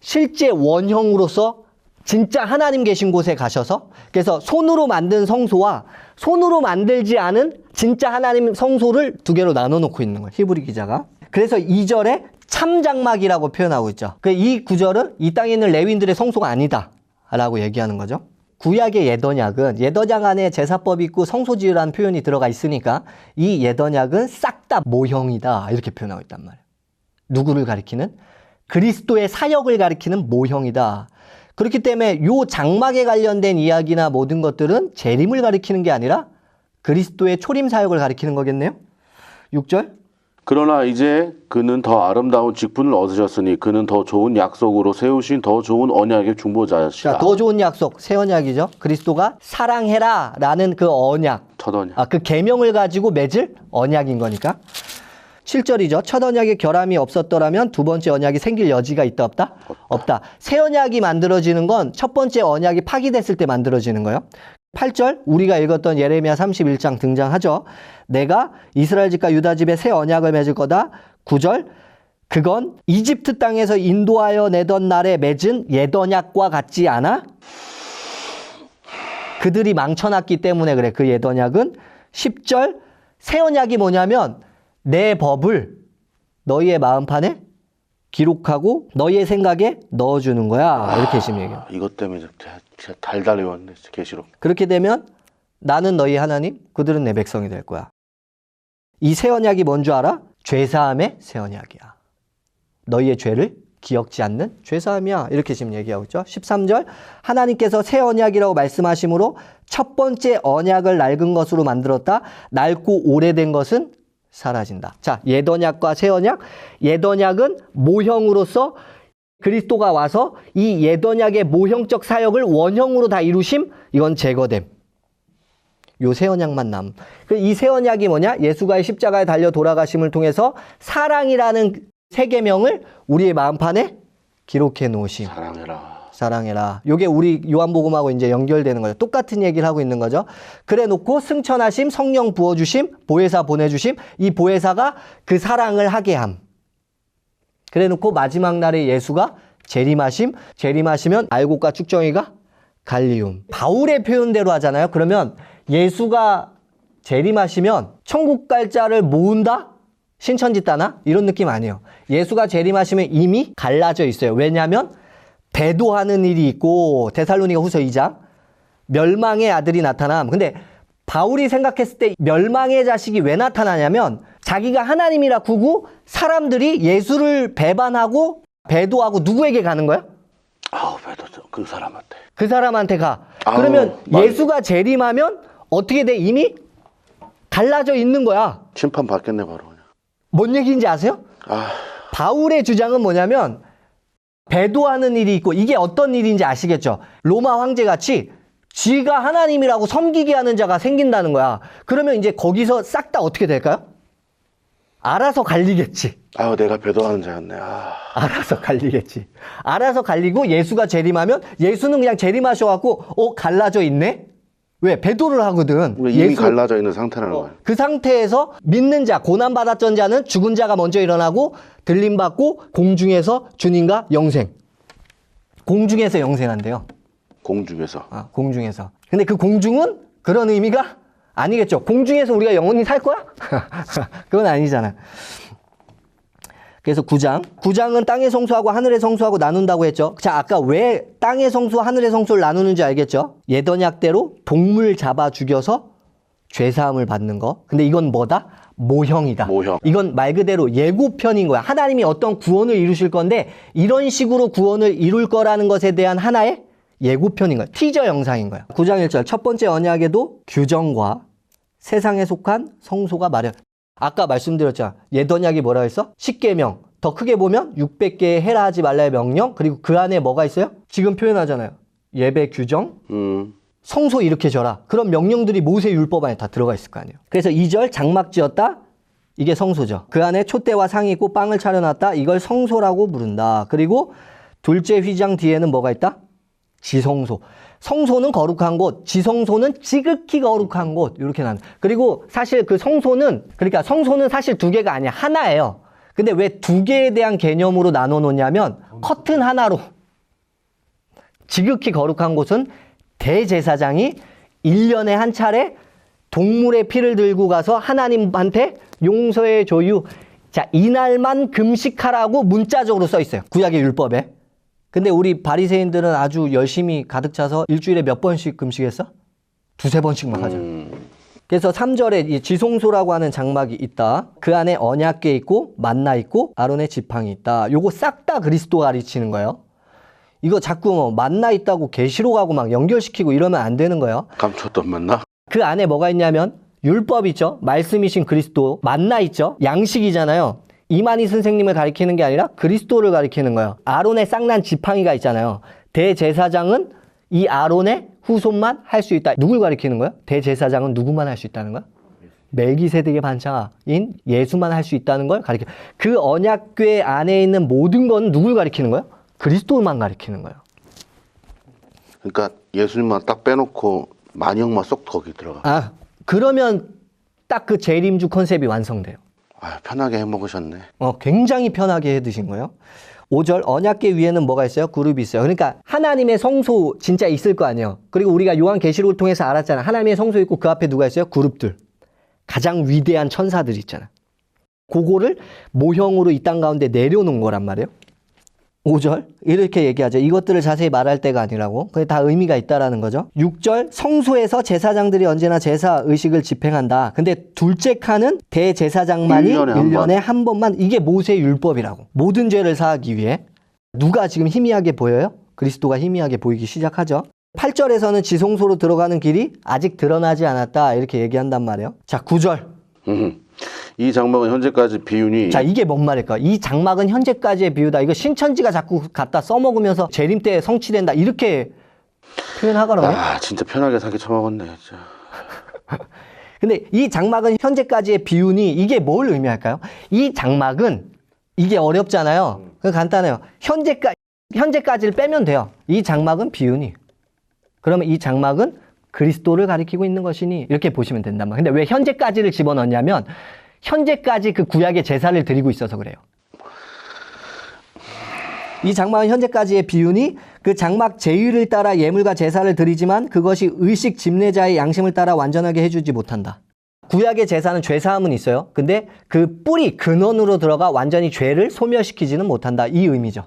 실제 원형으로서 진짜 하나님 계신 곳에 가셔서, 그래서 손으로 만든 성소와 손으로 만들지 않은 진짜 하나님 성소를 두 개로 나눠 놓고 있는 거예요. 히브리 기자가. 그래서 2절에 참장막이라고 표현하고 있죠. 이 구절은 이 땅에 있는 레위인들의 성소가 아니다 라고 얘기하는 거죠. 구약의 옛 언약은, 옛 언약 안에 제사법이 있고 성소지으라는 표현이 들어가 있으니까 이 옛 언약은 싹 다 모형이다 이렇게 표현하고 있단 말이에요. 누구를 가리키는? 그리스도의 사역을 가리키는 모형이다. 그렇기 때문에 요 장막에 관련된 이야기나 모든 것들은 재림을 가리키는 게 아니라 그리스도의 초림 사역을 가리키는 거겠네요. 6절. 그러나 이제 그는 더 아름다운 직분을 얻으셨으니 그는 더 좋은 약속으로 세우신 더 좋은 언약의 중보자시다. 자, 더 좋은 약속, 새 언약이죠. 그리스도가 사랑해라 라는 그 언약, 첫 언약. 그 계명을 가지고 맺을 언약인 거니까. 7절이죠. 첫 언약에 결함이 없었더라면 두 번째 언약이 생길 여지가 있다 없다? 없다. 새 언약이 만들어지는 건 첫 번째 언약이 파기됐을 때 만들어지는 거예요. 8절 우리가 읽었던 예레미야 31장 등장하죠. 내가 이스라엘 집과 유다 집에 새 언약을 맺을 거다. 9절 그건 이집트 땅에서 인도하여 내던 날에 맺은 옛 언약과 같지 않아? 그들이 망쳐놨기 때문에 그래. 그 옛 언약은. 10절 새 언약이 뭐냐면 내 법을 너희의 마음판에 기록하고 너희의 생각에 넣어주는 거야. 이렇게 지금 얘기해요. 이것 때문에 진짜 달달 외웠네. 계시록. 그렇게 되면 나는 너희 하나님, 그들은 내 백성이 될 거야. 이 새 언약이 뭔 줄 알아? 죄사함의 새 언약이야. 너희의 죄를 기억지 않는 죄사함이야. 이렇게 지금 얘기하고 있죠. 13절 하나님께서 새 언약이라고 말씀하심으로 첫 번째 언약을 낡은 것으로 만들었다. 낡고 오래된 것은 사라진다. 자, 옛 언약과 새 언약. 옛 언약은 모형으로서 그리스도가 와서 이 옛 언약의 모형적 사역을 원형으로 다 이루심. 이건 제거됨. 요 새 언약만 남. 이 새 언약이 뭐냐? 예수가 십자가에 달려 돌아가심을 통해서 사랑이라는 세 계명을 우리의 마음판에 기록해 놓으심. 사랑해라. 사랑해라. 요게 우리 요한복음하고 이제 연결되는 거죠. 똑같은 얘기를 하고 있는 거죠. 그래 놓고 승천하심, 성령 부어주심, 보혜사 보내주심, 이 보혜사가 그 사랑을 하게 함. 그래 놓고 마지막 날에 예수가 재림하심, 재림하시면 알곡과 쭉정이가 갈리움. 바울의 표현대로 하잖아요. 그러면 예수가 재림하시면 천국 갈 자를 모은다? 신천지 따나? 이런 느낌 아니에요. 예수가 재림하시면 이미 갈라져 있어요. 왜냐하면 배도하는 일이 있고 데살로니가 후서 2장 멸망의 아들이 나타남. 근데 바울이 생각했을 때 멸망의 자식이 왜 나타나냐면 자기가 하나님이라 구고 사람들이 예수를 배반하고 배도하고 누구에게 가는 거야? 배도 그 사람한테. 그 사람한테 가. 그러면 예수가 재림하면 어떻게 돼? 이미 갈라져 있는 거야. 심판 받겠네 바로 그냥. 뭔 얘기인지 아세요? 바울의 주장은 뭐냐면 배도하는 일이 있고 이게 어떤 일인지 아시겠죠? 로마 황제같이 지가 하나님이라고 섬기게 하는 자가 생긴다는 거야. 그러면 이제 거기서 싹 다 어떻게 될까요? 알아서 갈리겠지. 아유, 내가 배도하는 자였네. 알아서 갈리겠지. 알아서 갈리고 예수가 재림하면 예수는 그냥 재림하셔갖고 갈라져 있네? 왜? 배도를 하거든. 이미 갈라져 있는 상태라는 거예요. 그 상태에서 믿는 자, 고난받았던 자는 죽은 자가 먼저 일어나고 들림받고 공중에서 주님과 영생. 공중에서 영생한대요. 공중에서. 공중에서. 근데 그 공중은 그런 의미가 아니겠죠. 공중에서 우리가 영원히 살 거야? 그건 아니잖아. 그래서 9장은 땅의 성소하고 하늘의 성소하고 나눈다고 했죠. 자, 아까 왜 땅의 성소, 하늘의 성소를 나누는지 알겠죠? 옛 언약대로 동물 잡아 죽여서 죄사함을 받는 거. 근데 이건 뭐다? 모형이다. 모형. 이건 말 그대로 예고편인 거야. 하나님이 어떤 구원을 이루실 건데 이런 식으로 구원을 이룰 거라는 것에 대한 하나의 예고편인 거야. 티저 영상인 거야. 9장 1절 첫 번째 언약에도 규정과 세상에 속한 성소가 마련. 아까 말씀드렸잖아. 옛 언약이 뭐라 했어? 10계명. 더 크게 보면 600개의 해라 하지 말라의 명령. 그리고 그 안에 뭐가 있어요? 지금 표현하잖아요. 예배 규정, 성소 이렇게 져라. 그런 명령들이 모세 율법 안에 다 들어가 있을 거 아니에요. 그래서 2절 장막 지었다. 이게 성소죠. 그 안에 촛대와 상이 있고 빵을 차려놨다. 이걸 성소라고 부른다. 그리고 둘째 휘장 뒤에는 뭐가 있다? 지성소. 성소는 거룩한 곳, 지성소는 지극히 거룩한 곳. 이렇게 나눠. 그리고 사실 그 성소는, 그러니까 성소는 사실 두 개가 아니야. 하나예요. 근데 왜 두 개에 대한 개념으로 나눠 놓냐면 커튼 하나로. 지극히 거룩한 곳은 대제사장이 1년에 한 차례 동물의 피를 들고 가서 하나님한테 용서해 줘요. 자, 이날만 금식하라고 문자적으로 써 있어요. 구약의 율법에. 근데 우리 바리새인들은 아주 열심히 가득 차서 일주일에 몇 번씩 금식했어? 두세 번씩만 하죠. 그래서 3절에 이 지성소라고 하는 장막이 있다. 그 안에 언약궤 있고 만나 있고 아론의 지팡이 있다. 요거 싹 다 그리스도 가르치는 거예요. 이거 자꾸 만나 있다고 계시록하고 막 연결시키고 이러면 안 되는 거예요. 감췄던 만나? 그 안에 뭐가 있냐면 율법 있죠. 말씀이신 그리스도. 만나 있죠. 양식이잖아요. 이만희 선생님을 가리키는 게 아니라 그리스도를 가리키는 거예요. 아론의 쌍난 지팡이가 있잖아요. 대제사장은 이 아론의 후손만 할 수 있다. 누굴 가리키는 거예요? 대제사장은 누구만 할 수 있다는 거야? 멜기세덱의 반차인 예수만 할 수 있다는 걸 가리켜. 그 언약궤 안에 있는 모든 건 누굴 가리키는 거예요? 그리스도만 가리키는 거예요. 그러니까 예수님만 딱 빼놓고 만영만 쏙 거기 들어가. 그러면 딱 그 재림주 컨셉이 완성돼요. 편하게 해 먹으셨네. 굉장히 편하게 해 드신 거예요. 5절 언약궤 위에는 뭐가 있어요? 그룹이 있어요. 그러니까 하나님의 성소 진짜 있을 거 아니에요. 그리고 우리가 요한계시록을 통해서 알았잖아. 하나님의 성소 있고 그 앞에 누가 있어요? 그룹들. 가장 위대한 천사들 있잖아. 그거를 모형으로 이 땅 가운데 내려놓은 거란 말이에요. 5절 이렇게 얘기하죠. 이것들을 자세히 말할 때가 아니라고. 그게 다 의미가 있다라는 거죠. 6절 성소에서 제사장들이 언제나 제사 의식을 집행한다. 근데 둘째 칸은 대제사장만이 1년에 한 번만. 이게 모세 율법이라고. 모든 죄를 사하기 위해. 누가 지금 희미하게 보여요? 그리스도가 희미하게 보이기 시작하죠. 8절에서는 지성소로 들어가는 길이 아직 드러나지 않았다. 이렇게 얘기한단 말이에요. 자, 9절. 이 장막은 현재까지 비유니. 자, 이게 뭔 말일까? 이 장막은 현재까지의 비유다. 이거 신천지가 자꾸 갖다 써먹으면서 재림 때 성취된다. 이렇게 표현하거든요. 진짜 편하게 사기 쳐먹었네. 진짜. 근데 이 장막은 현재까지의 비유니 이게 뭘 의미할까요? 이 장막은 이게 어렵잖아요. 간단해요. 현재까지를 빼면 돼요. 이 장막은 비유니. 그러면 이 장막은 그리스도를 가리키고 있는 것이니 이렇게 보시면 된단 말이에요. 근데 왜 현재까지를 집어넣냐면 현재까지 그 구약의 제사를 드리고 있어서 그래요. 이 장막은 현재까지의 비유니 그 장막 제의를 따라 예물과 제사를 드리지만 그것이 의식 집례자의 양심을 따라 완전하게 해주지 못한다. 구약의 제사는 죄사함은 있어요. 근데 그 뿌리 근원으로 들어가 완전히 죄를 소멸시키지는 못한다. 이 의미죠.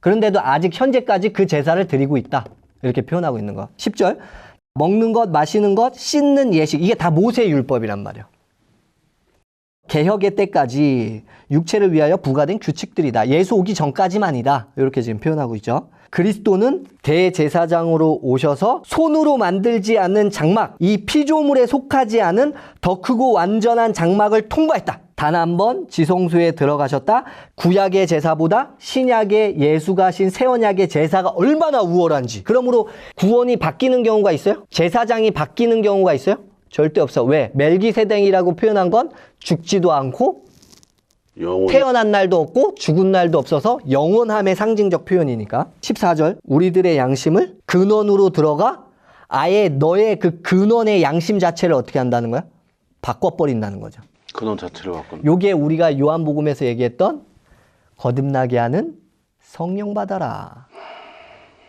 그런데도 아직 현재까지 그 제사를 드리고 있다. 이렇게 표현하고 있는 거. 10절 먹는 것, 마시는 것, 씻는 예식. 이게 다 모세 율법이란 말이에요. 개혁의 때까지 육체를 위하여 부과된 규칙들이다. 예수 오기 전까지만이다. 이렇게 지금 표현하고 있죠. 그리스도는 대제사장으로 오셔서 손으로 만들지 않는 장막, 이 피조물에 속하지 않은 더 크고 완전한 장막을 통과했다. 단 한 번 지성소에 들어가셨다. 구약의 제사보다 신약의 예수가 하신 새 언약의 제사가 얼마나 우월한지. 그러므로 구원이 바뀌는 경우가 있어요? 제사장이 바뀌는 경우가 있어요? 절대 없어. 왜? 멜기세덱이라고 표현한 건 죽지도 않고 태어난 날도 없고 죽은 날도 없어서 영원함의 상징적 표현이니까. 14절 우리들의 양심을 근원으로 들어가 아예 너의 그 근원의 양심 자체를 어떻게 한다는 거야? 바꿔버린다는 거죠. 근원 자체를 바꾼다. 요게 우리가 요한복음에서 얘기했던 거듭나게 하는 성령 받아라.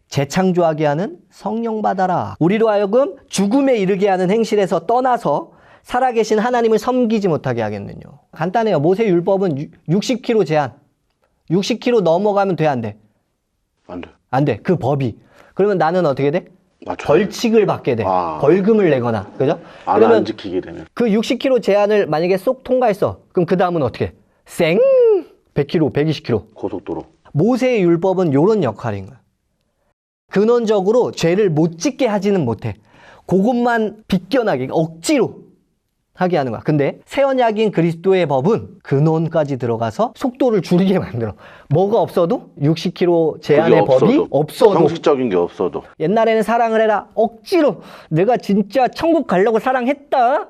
재창조하게 하는 성령 받아라. 우리로 하여금 죽음에 이르게 하는 행실에서 떠나서 살아계신 하나님을 섬기지 못하게 하겠느냐. 간단해요. 모세 율법은 60kg 제한. 60kg 넘어가면 돼, 안 돼? 안 돼. 안 돼. 그 법이. 그러면 나는 어떻게 돼? 벌칙을 받게 돼. 벌금을 내거나. 그죠? 안 지키게 되면. 그 60kg 제한을 만약에 쏙 통과했어. 그럼 그 다음은 어떻게? 쌩! 100kg, 120kg. 고속도로. 모세의 율법은 요런 역할인 거야. 근원적으로 죄를 못 짓게 하지는 못해. 그것만 비껴나게, 억지로 하게 하는 거야. 근데 새 언약인 그리스도의 법은 근원까지 들어가서 속도를 줄이게 만들어. 뭐가 없어도 60km 제한의 법이 없어도 형식적인 게 없어도 옛날에는 사랑을 해라. 억지로 내가 진짜 천국 가려고 사랑했다.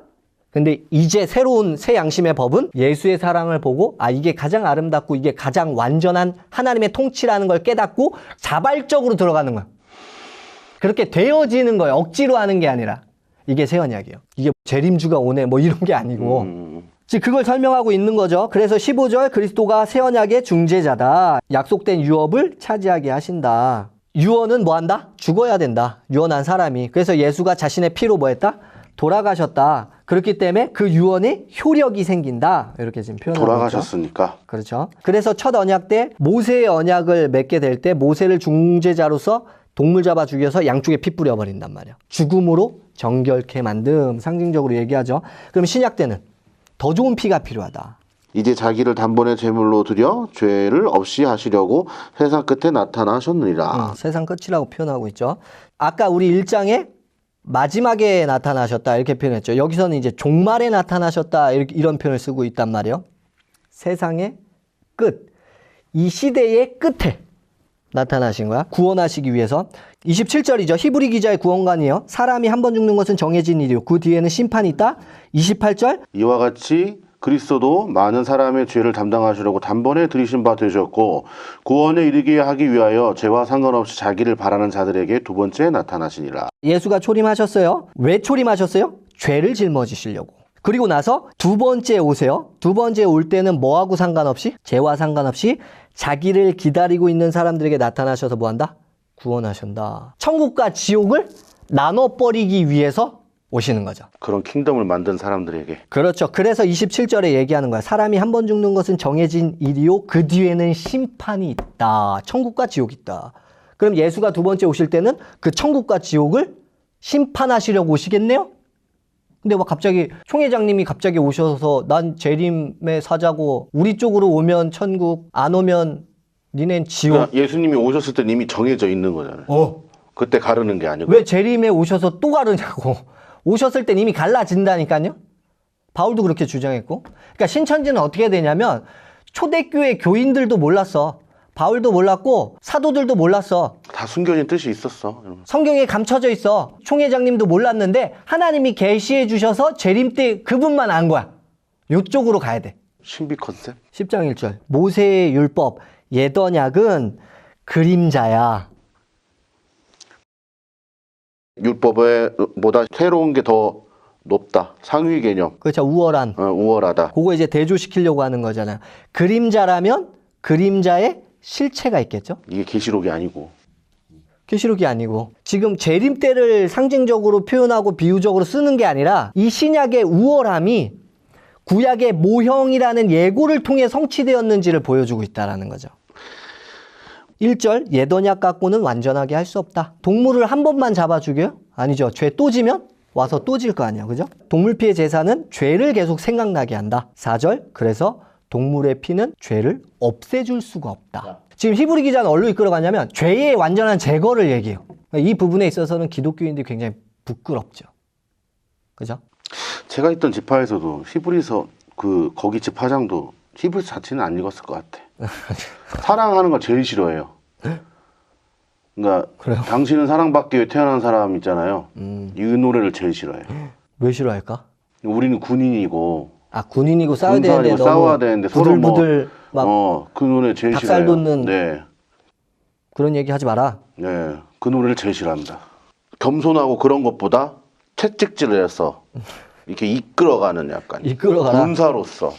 근데 이제 새로운 새 양심의 법은 예수의 사랑을 보고 아 이게 가장 아름답고 이게 가장 완전한 하나님의 통치라는 걸 깨닫고 자발적으로 들어가는 거야. 그렇게 되어지는 거예요. 억지로 하는 게 아니라. 이게 새 언약이에요. 이게 재림주가 오네 뭐 이런 게 아니고 지금 그걸 설명하고 있는 거죠. 그래서 15절 그리스도가 새 언약의 중재자다. 약속된 유업을 차지하게 하신다. 유언은 뭐 한다? 죽어야 된다. 유언한 사람이. 그래서 예수가 자신의 피로 뭐 했다? 돌아가셨다. 그렇기 때문에 그 유언에 효력이 생긴다. 이렇게 지금 표현하고 돌아가셨으니까. 있죠. 그렇죠. 그래서 첫 언약 때 모세의 언약을 맺게 될 때 모세를 중재자로서 동물 잡아 죽여서 양쪽에 피 뿌려버린단 말이야. 죽음으로 정결케 만듦 상징적으로 얘기하죠. 그럼 신약 때는 더 좋은 피가 필요하다. 이제 자기를 단번에 제물로 드려 죄를 없이 하시려고 세상 끝에 나타나셨느니라. 세상 끝이라고 표현하고 있죠. 아까 우리 1장에 마지막에 나타나셨다 이렇게 표현했죠. 여기서는 이제 종말에 나타나셨다 이런 표현을 쓰고 있단 말이에요. 세상의 끝. 이 시대의 끝에 나타나신 거야. 구원하시기 위해서. 27절이죠. 히브리 기자의 구원관이에요. 사람이 한 번 죽는 것은 정해진 일이요. 그 뒤에는 심판이 있다. 28절. 이와 같이 그리스도도 많은 사람의 죄를 담당하시려고 단번에 들이신 바 되셨고 구원에 이르게 하기 위하여 죄와 상관없이 자기를 바라는 자들에게 두 번째 나타나시니라. 예수가 초림하셨어요. 왜 초림하셨어요? 죄를 짊어지시려고. 그리고 나서 두 번째 오세요. 두 번째 올 때는 뭐하고 상관없이? 죄와 상관없이 자기를 기다리고 있는 사람들에게 나타나셔서 뭐한다? 구원하신다. 천국과 지옥을 나눠버리기 위해서 오시는 거죠. 그런 킹덤을 만든 사람들에게. 그렇죠. 그래서 27절에 얘기하는 거야. 사람이 한 번 죽는 것은 정해진 일이요. 그 뒤에는 심판이 있다. 천국과 지옥이 있다. 그럼 예수가 두 번째 오실 때는 그 천국과 지옥을 심판하시려고 오시겠네요? 근데 막 갑자기 총회장님이 갑자기 오셔서 난 재림의 사자고 우리 쪽으로 오면 천국 안 오면 니넨 지옥. 그러니까 예수님이 오셨을 때 이미 정해져 있는 거잖아요. 그때 가르는 게 아니고. 왜 재림에 오셔서 또 가르냐고. 오셨을 땐 이미 갈라진다니까요. 바울도 그렇게 주장했고. 그러니까 신천지는 어떻게 되냐면 초대교회 교인들도 몰랐어. 바울도 몰랐고 사도들도 몰랐어. 다 숨겨진 뜻이 있었어. 성경에 감춰져 있어. 총회장님도 몰랐는데 하나님이 계시해 주셔서 재림 때 그분만 안 거야. 이쪽으로 가야 돼. 신비 컨셉? 10장 1절. 모세의 율법 옛 언약은 그림자야. 율법에 보다 새로운 게 더 높다. 상위 개념. 그렇죠. 우월한. 우월하다. 그거 이제 대조시키려고 하는 거잖아요. 그림자라면 그림자에 실체가 있겠죠? 이게 계시록이 아니고. 계시록이 아니고. 지금 재림 때를 상징적으로 표현하고 비유적으로 쓰는 게 아니라 이 신약의 우월함이 구약의 모형이라는 예고를 통해 성취되었는지를 보여주고 있다는 거죠. 1절 옛 언약 갖고는 완전하게 할 수 없다. 동물을 한 번만 잡아 죽여요? 아니죠. 죄 또 지면 와서 또 질 거 아니야. 그죠? 동물 피의 제사는 죄를 계속 생각나게 한다. 4절 그래서 동물의 피는 죄를 없애줄 수가 없다. 지금 히브리 기자는 어디로 이끌어가냐면 죄의 완전한 제거를 얘기해요. 이 부분에 있어서는 기독교인들이 굉장히 부끄럽죠. 그죠? 제가 있던 지파에서도 히브리서 그 거기 집 화장도 히브리서 자체는 안 읽었을 것 같아. 사랑하는 걸 제일 싫어해요. 그러니까 그래요? 당신은 사랑받기 위해 태어난 사람 있잖아요. 이 노래를 제일 싫어해요. 왜 싫어할까? 우리는 군인이고 아, 군인이고 싸워야 군사 되는데 아니고 너무 싸워야 되는데 서로 뭐 부들부들 막 그 노래 제일 닭살 싫어요. 돋는 네, 그런 얘기 하지 마라. 네, 그 노래를 제일 싫어합니다. 겸손하고 그런 것보다 채찍질을 해서 이렇게 이끌어가는 약간 이끌어가라. 군사로서.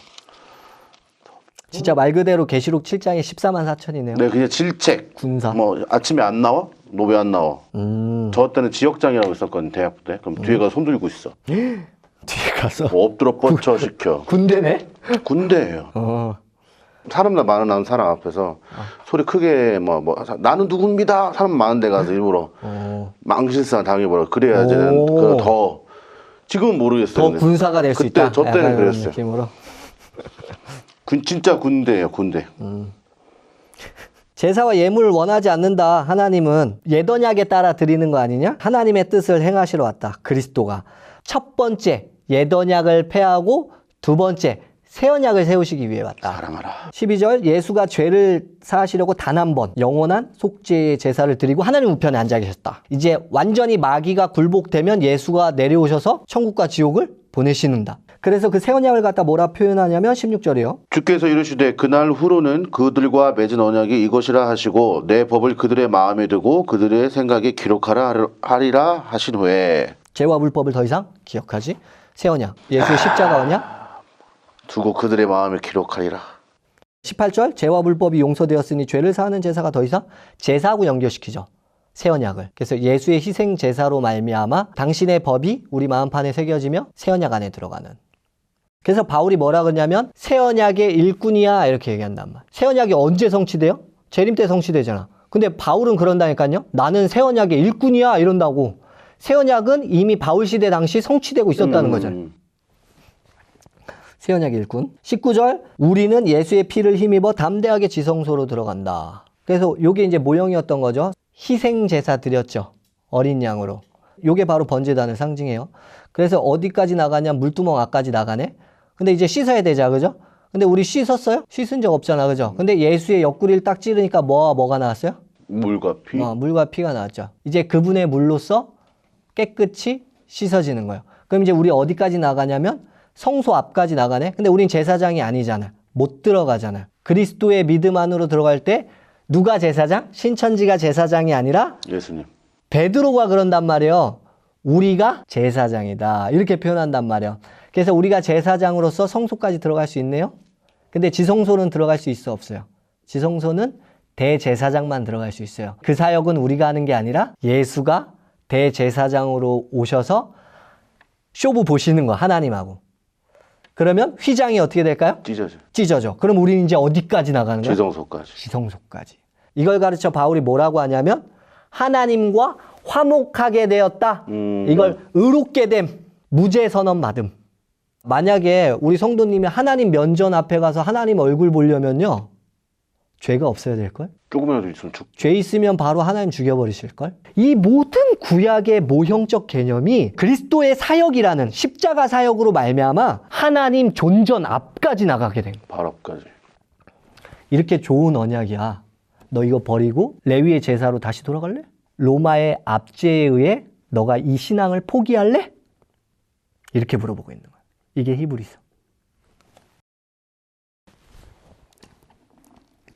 진짜 말 그대로 계시록 7장에 14만 4천이네요. 네, 그냥 질책. 군사. 뭐 아침에 안 나와? 너 왜 안 나와? 저 때는 지역장이라고 있었거든 대학 때. 그럼 뒤에 가서 손 들고 있어. 뒤에 가서 뭐 엎드려 뻗쳐 시켜. 군대네. 군대예요. 사람들 많은 사람 앞에서 소리 크게 뭐 나는 누굽니다. 사람 많은 데 가서 일부러 망실상 당해버려. 그래야지 더 지금은 모르겠어요. 더 근데 군사가 될 수 그때 있다. 저 때는 약간 이런 그랬어요. 느낌으로. 진짜 군대예요, 군대. 제사와 예물을 원하지 않는다. 하나님은 옛 언약에 따라 드리는 거 아니냐? 하나님의 뜻을 행하시러 왔다. 그리스도가 첫 번째 옛 언약을 폐하고 두 번째 새 언약을 세우시기 위해 왔다. 사랑하라. 12절 예수가 죄를 사하시려고 단 한 번 영원한 속죄의 제사를 드리고 하나님 우편에 앉아 계셨다. 이제 완전히 마귀가 굴복되면 예수가 내려오셔서 천국과 지옥을 보내시는다. 그래서 그 새 언약을 갖다 뭐라 표현하냐면 16절이요. 주께서 이르시되 그날 후로는 그들과 맺은 언약이 이것이라 하시고 내 법을 그들의 마음에 두고 그들의 생각에 기록하라 하리라 하신 후에 죄와 불법을 더 이상 기억하지. 새 언약 예수의 십자가 언약. 두고 그들의 마음에 기록하리라. 18절 죄와 불법이 용서되었으니 죄를 사하는 제사가 더 이상 제사하고 연결시키죠. 새 언약을. 그래서 예수의 희생 제사로 말미암아 당신의 법이 우리 마음판에 새겨지며 새 언약 안에 들어가는. 그래서 바울이 뭐라 그러냐면 새 언약의 일꾼이야 이렇게 얘기한단 말이야. 새 언약이 언제 성취돼요? 재림 때 성취되잖아. 근데 바울은 그런다니까요. 나는 새 언약의 일꾼이야 이런다고. 새 언약은 이미 바울 시대 당시 성취되고 있었다는 거죠. 새 언약의 일꾼. 19절 우리는 예수의 피를 힘입어 담대하게 지성소로 들어간다. 그래서 요게 이제 모형이었던 거죠. 희생 제사 드렸죠. 어린 양으로. 요게 바로 번제단을 상징해요. 그래서 어디까지 나가냐? 물두멍 앞까지 나가네. 근데 이제 씻어야 되자, 그죠? 근데 우리 씻었어요? 씻은 적 없잖아, 그죠? 근데 예수의 옆구리를 딱 찌르니까 뭐가 나왔어요? 물과 피. 물과 피가 나왔죠. 이제 그분의 물로써 깨끗이 씻어지는 거예요. 그럼 이제 우리 어디까지 나가냐면 성소 앞까지 나가네. 근데 우린 제사장이 아니잖아. 못 들어가잖아. 그리스도의 믿음 안으로 들어갈 때 누가 제사장? 신천지가 제사장이 아니라 예수님. 베드로가 그런단 말이에요. 우리가 제사장이다. 이렇게 표현한단 말이에요. 그래서 우리가 제사장으로서 성소까지 들어갈 수 있네요. 근데 지성소는 들어갈 수 있어 없어요? 지성소는 대제사장만 들어갈 수 있어요. 그 사역은 우리가 하는 게 아니라 예수가 대제사장으로 오셔서 쇼부 보시는 거 하나님하고. 그러면 휘장이 어떻게 될까요? 찢어져. 그럼 우리는 이제 어디까지 나가는 거야? 지성소까지. 지성소까지. 이걸 가르쳐 바울이 뭐라고 하냐면 하나님과 화목하게 되었다. 이걸 의롭게 됨, 무죄 선언 받음. 만약에 우리 성도님이 하나님 면전 앞에 가서 하나님 얼굴 보려면요. 죄가 없어야 될걸? 조금이라도 있으면 죄 있으면 바로 하나님 죽여버리실걸? 이 모든 구약의 모형적 개념이 그리스도의 사역이라는 십자가 사역으로 말미암아 하나님 존전 앞까지 나가게 된 거야. 발 앞까지. 이렇게 좋은 언약이야. 너 이거 버리고 레위의 제사로 다시 돌아갈래? 로마의 압제에 의해 너가 이 신앙을 포기할래? 이렇게 물어보고 있는 거야. 이게 히브리서.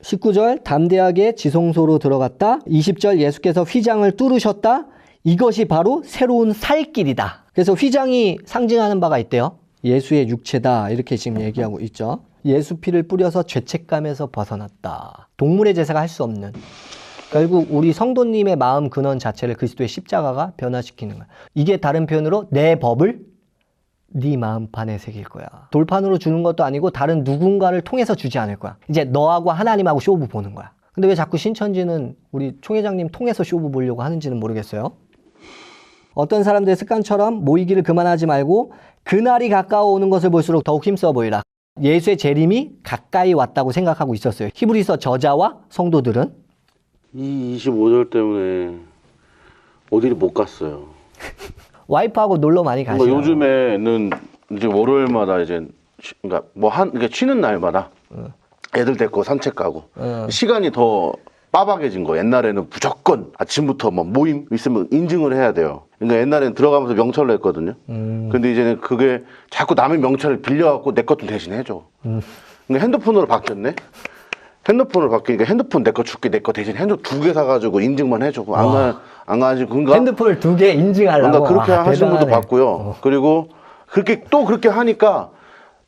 19절 담대하게 지성소로 들어갔다. 20절 예수께서 휘장을 뚫으셨다. 이것이 바로 새로운 살 길이다. 그래서 휘장이 상징하는 바가 있대요. 예수의 육체다. 이렇게 지금 얘기하고 있죠. 예수 피를 뿌려서 죄책감에서 벗어났다. 동물의 제사가 할 수 없는. 결국 우리 성도님의 마음 근원 자체를 그리스도의 십자가가 변화시키는 거야. 이게 다른 표현으로 내 법을 네 마음판에 새길 거야. 돌판으로 주는 것도 아니고 다른 누군가를 통해서 주지 않을 거야. 이제 너하고 하나님하고 쇼부 보는 거야. 근데 왜 자꾸 신천지는 우리 총회장님 통해서 쇼부 보려고 하는지는 모르겠어요. 어떤 사람들의 습관처럼 모이기를 그만하지 말고 그날이 가까워 오는 것을 볼수록 더욱 힘써 보이라. 예수의 재림이 가까이 왔다고 생각하고 있었어요. 히브리서 저자와 성도들은. 이 25절 때문에 어디를 못 갔어요. 와이프하고 놀러 많이 가시죠. 요즘에는 이제 월요일마다 이제 그러니까 그러니까 쉬는 날마다 애들 데리고 산책 가고 시간이 더 빠박해진 거. 옛날에는 무조건 아침부터 뭐 모임 있으면 인증을 해야 돼요. 그러니까 옛날에는 들어가면서 명찰로 했거든요. 근데 이제는 그게 자꾸 남의 명찰을 빌려갖고 내 것 좀 대신 해줘. 그러니까 핸드폰으로 바뀌었네. 핸드폰으로 바뀌니까 핸드폰 내 거 줄게, 내 거 대신 핸드폰 2개 사가지고 인증만 해줘. 안 가지고 그러니까 핸드폰을 2개 인증하려고. 그러니까 그렇게 하시는 분도 대단하네. 봤고요. 그리고 그렇게 하니까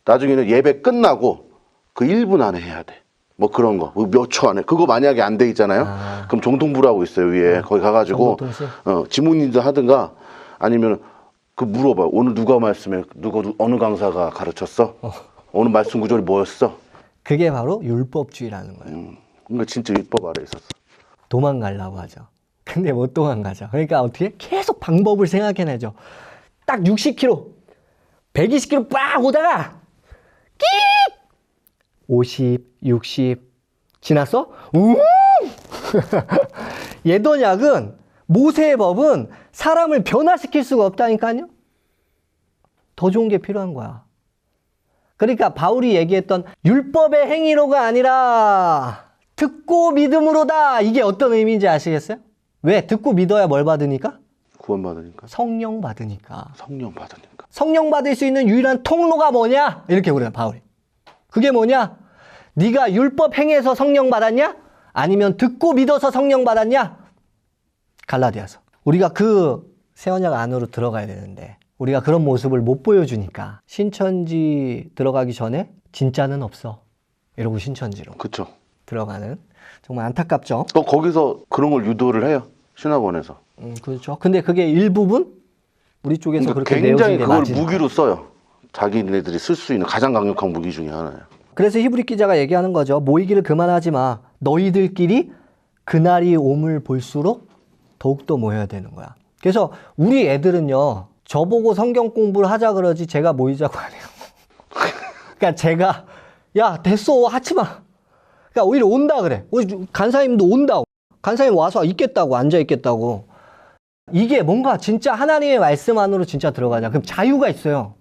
나중에는 예배 끝나고 그 1분 안에 해야 돼. 뭐 그런 거, 몇 초 안에. 그거 만약에 안 돼 있잖아요. 그럼 종통부라고 있어요, 위에. 거기 가가지고, 지문인도 하든가 아니면 그 물어봐요. 오늘 누가 말씀해? 어느 강사가 가르쳤어? 오늘 말씀 구절이 뭐였어? 그게 바로 율법주의라는 거예요. 그러니까 진짜 율법 아래 있었어. 도망가려고 하죠. 근데 못 도망가죠. 그러니까 어떻게? 계속 방법을 생각해내죠. 딱 60km, 120km 빡 오다가, 끼! 50, 60 지났어? 예도약은 모세의 법은 사람을 변화시킬 수가 없다니까요. 더 좋은 게 필요한 거야. 그러니까 바울이 얘기했던 율법의 행위로가 아니라 듣고 믿음으로다. 이게 어떤 의미인지 아시겠어요? 왜? 듣고 믿어야 뭘 받으니까? 구원받으니까. 성령 받으니까. 성령 받으니까. 성령 받을 수 있는 유일한 통로가 뭐냐? 이렇게 그래요, 바울이. 그게 뭐냐? 네가 율법 행해서 성령 받았냐? 아니면 듣고 믿어서 성령 받았냐? 갈라디아서. 우리가 그 새 언약 안으로 들어가야 되는데 우리가 그런 모습을 못 보여주니까 신천지 들어가기 전에 진짜는 없어. 이러고 신천지로 그쵸. 들어가는 정말 안타깝죠. 또 거기서 그런 걸 유도를 해요. 신학원에서. 그렇죠. 근데 그게 일부분 우리 쪽에서 그러니까 그렇게 굉장히 내어진 게 그걸 맞으니까. 무기로 써요. 자기네들이 쓸 수 있는 가장 강력한 무기 중에 하나예요. 그래서 히브리 기자가 얘기하는 거죠. 모이기를 그만하지 마. 너희들끼리 그날이 옴을 볼수록 더욱더 모여야 되는 거야. 그래서 우리 애들은요. 저보고 성경 공부를 하자 그러지 제가 모이자고 안 해요. 그러니까 제가 야 됐어 하지 마. 그러니까 오히려 온다 그래. 간사님도 온다고. 간사님 와서 있겠다고 앉아 있겠다고. 이게 뭔가 진짜 하나님의 말씀 안으로 진짜 들어가자. 그럼 자유가 있어요.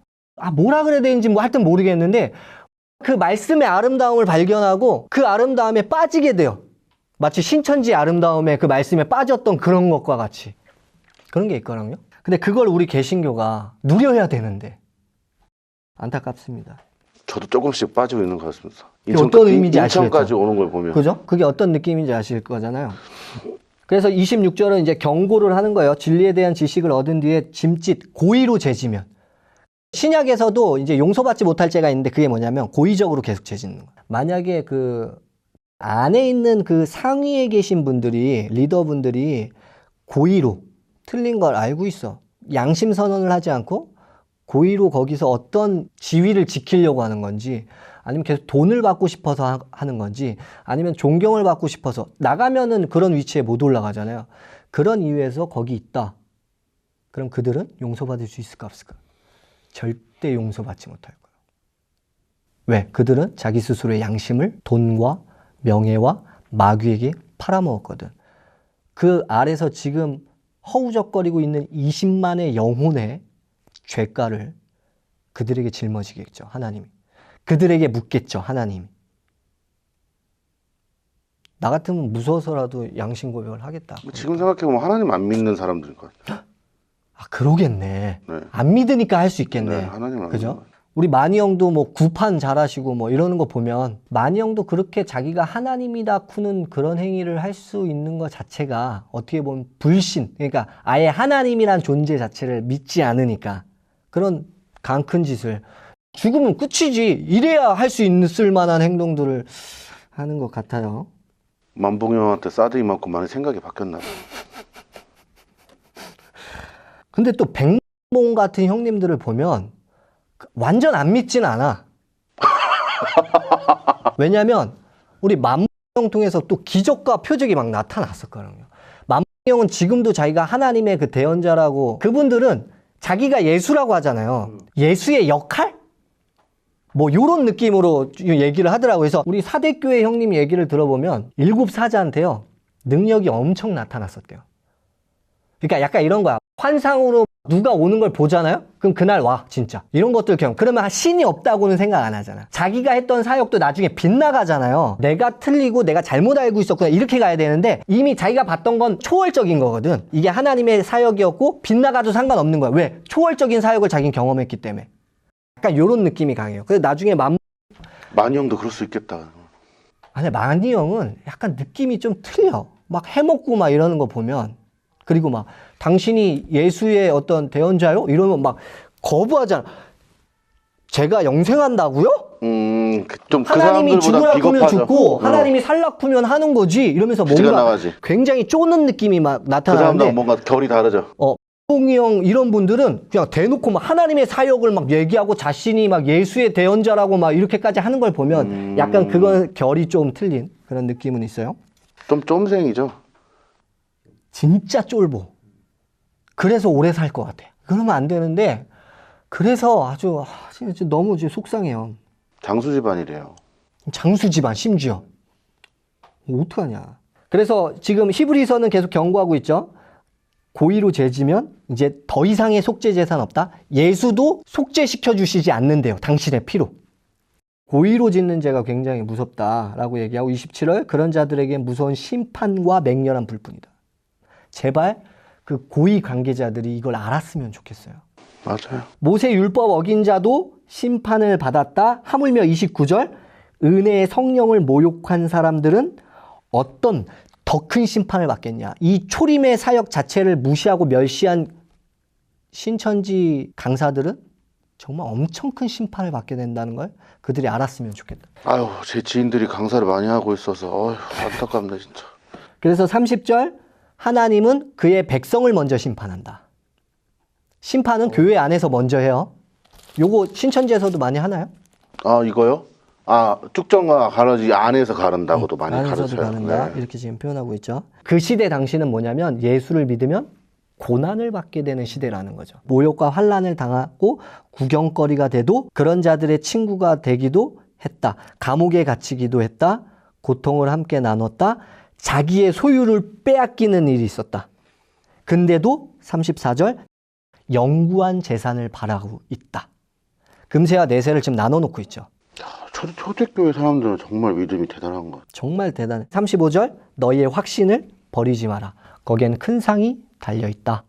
뭐라 그래야 되는지 뭐 하여튼 모르겠는데 그 말씀의 아름다움을 발견하고 그 아름다움에 빠지게 돼요. 마치 신천지의 아름다움에 그 말씀에 빠졌던 그런 것과 같이. 그런 게 있거든요. 근데 그걸 우리 개신교가 누려야 되는데 안타깝습니다. 저도 조금씩 빠지고 있는 것 같습니다. 어떤 의미인지 인천까지 아시겠죠? 오는 걸 보면. 그죠? 그게 어떤 느낌인지 아실 거잖아요. 그래서 26절은 이제 경고를 하는 거예요. 진리에 대한 지식을 얻은 뒤에 짐짓 고의로 재지면. 신약에서도 이제 용서받지 못할 죄가 있는데 그게 뭐냐면 고의적으로 계속 죄짓는 거예요. 만약에 그 안에 있는 그 상위에 계신 분들이 리더분들이 고의로 틀린 걸 알고 있어. 양심 선언을 하지 않고 고의로 거기서 어떤 지위를 지키려고 하는 건지 아니면 계속 돈을 받고 싶어서 하는 건지 아니면 존경을 받고 싶어서 나가면은 그런 위치에 못 올라가잖아요. 그런 이유에서 거기 있다. 그럼 그들은 용서받을 수 있을까 없을까? 절대 용서받지 못할 거예요. 왜? 그들은 자기 스스로의 양심을 돈과 명예와 마귀에게 팔아먹었거든. 그 아래서 지금 허우적거리고 있는 20만의 영혼의 죄가를 그들에게 짊어지겠죠, 하나님이. 그들에게 묻겠죠, 하나님이. 나 같으면 무서워서라도 양심 고백을 하겠다. 지금 생각해보면 하나님 안 믿는 사람들인 것 같아요. 그러겠네. 네. 안 믿으니까 할 수 있겠네. 네, 하나님 안 그죠? 믿는 것 우리 마니 형도 뭐 구판 잘하시고 뭐 이러는 거 보면 마니 형도 그렇게 자기가 하나님이다 쿠는 그런 행위를 할 수 있는 것 자체가 어떻게 보면 불신, 그러니까 아예 하나님이란 존재 자체를 믿지 않으니까 그런 강 큰 짓을 죽으면 끝이지 이래야 할 수 있을 만한 행동들을 하는 것 같아요. 만봉이 형한테 사드 이만큼 많이 생각이 바뀌었나 봐요. 근데 또 백몽 같은 형님들을 보면 완전 안 믿진 않아. 왜냐면 우리 만봉 형 통해서 또 기적과 표적이 막 나타났었거든요. 만봉 형은 지금도 자기가 하나님의 그 대언자라고, 그분들은 자기가 예수라고 하잖아요. 예수의 역할? 뭐 요런 느낌으로 얘기를 하더라고요. 그래서 우리 사대교회 형님 얘기를 들어보면 7사자한테요 능력이 엄청 나타났었대요. 그러니까 약간 이런 거야. 환상으로 누가 오는 걸 보잖아요? 그럼 그날 와, 진짜. 이런 것들 그러면 신이 없다고는 생각 안 하잖아. 자기가 했던 사역도 나중에 빗나가잖아요. 내가 틀리고 내가 잘못 알고 있었구나. 이렇게 가야 되는데 이미 자기가 봤던 건 초월적인 거거든. 이게 하나님의 사역이었고 빗나가도 상관없는 거야. 왜? 초월적인 사역을 자기는 경험했기 때문에. 약간 이런 느낌이 강해요. 그래서 나중에 만이 형도 그럴 수 있겠다. 아니, 만이 형은 약간 느낌이 좀 틀려. 막 해먹고 막 이러는 거 보면. 그리고 막 당신이 예수의 어떤 대언자요? 이러면 막 거부하잖아. 제가 영생한다고요? 좀 그 하나님이 사람들보다 죽으라 크면 비겁하죠. 죽고 하나님이 살라 크면 하는 거지. 이러면서 뭔가 나가지. 굉장히 쪼는 느낌이 막 그 나타나는데 사람들은 뭔가 결이 다르죠. 홍이 형 이런 분들은 그냥 대놓고 막 하나님의 사역을 막 얘기하고 자신이 막 예수의 대언자라고 막 이렇게까지 하는 걸 보면 약간 그건 결이 좀 틀린 그런 느낌은 있어요. 좀 쫌생이죠. 진짜 쫄보. 그래서 오래 살 것 같아. 그러면 안 되는데 그래서 아주 진짜 너무 속상해요. 장수 집안이래요. 장수 집안 심지어. 어떡하냐. 그래서 지금 히브리서는 계속 경고하고 있죠. 고의로 죄지면 이제 더 이상의 속죄 제사는 없다. 예수도 속죄시켜 주시지 않는데요. 당신의 피로. 고의로 짓는 죄가 굉장히 무섭다라고 얘기하고 27월 그런 자들에게 무서운 심판과 맹렬한 불뿐이다. 제발 그 고위 관계자들이 이걸 알았으면 좋겠어요. 맞아요. 모세 율법 어긴 자도 심판을 받았다. 하물며 29절 은혜의 성령을 모욕한 사람들은 어떤 더 큰 심판을 받겠냐. 이 초림의 사역 자체를 무시하고 멸시한 신천지 강사들은 정말 엄청 큰 심판을 받게 된다는 걸 그들이 알았으면 좋겠다. 아유, 제 지인들이 강사를 많이 하고 있어서 어휴, 안타깝네 진짜. 그래서 30절 하나님은 그의 백성을 먼저 심판한다. 심판은 교회 안에서 먼저 해요. 요거 신천지에서도 많이 하나요? 아, 이거요? 아, 쭉정과 가라지 안에서 가른다고도 많이 안에서도 가르쳐요. 가른다. 네. 이렇게 지금 표현하고 있죠. 그 시대 당시는 뭐냐면 예수를 믿으면 고난을 받게 되는 시대라는 거죠. 모욕과 환난을 당하고 구경거리가 돼도 그런 자들의 친구가 되기도 했다. 감옥에 갇히기도 했다. 고통을 함께 나눴다. 자기의 소유를 빼앗기는 일이 있었다. 근데도 34절 영구한 재산을 바라고 있다. 금세와 내세를 지금 나눠놓고 있죠. 초대교회 사람들은 정말 믿음이 대단한 것 같아요. 정말 대단해. 35절 너희의 확신을 버리지 마라. 거기에는 큰 상이 달려있다.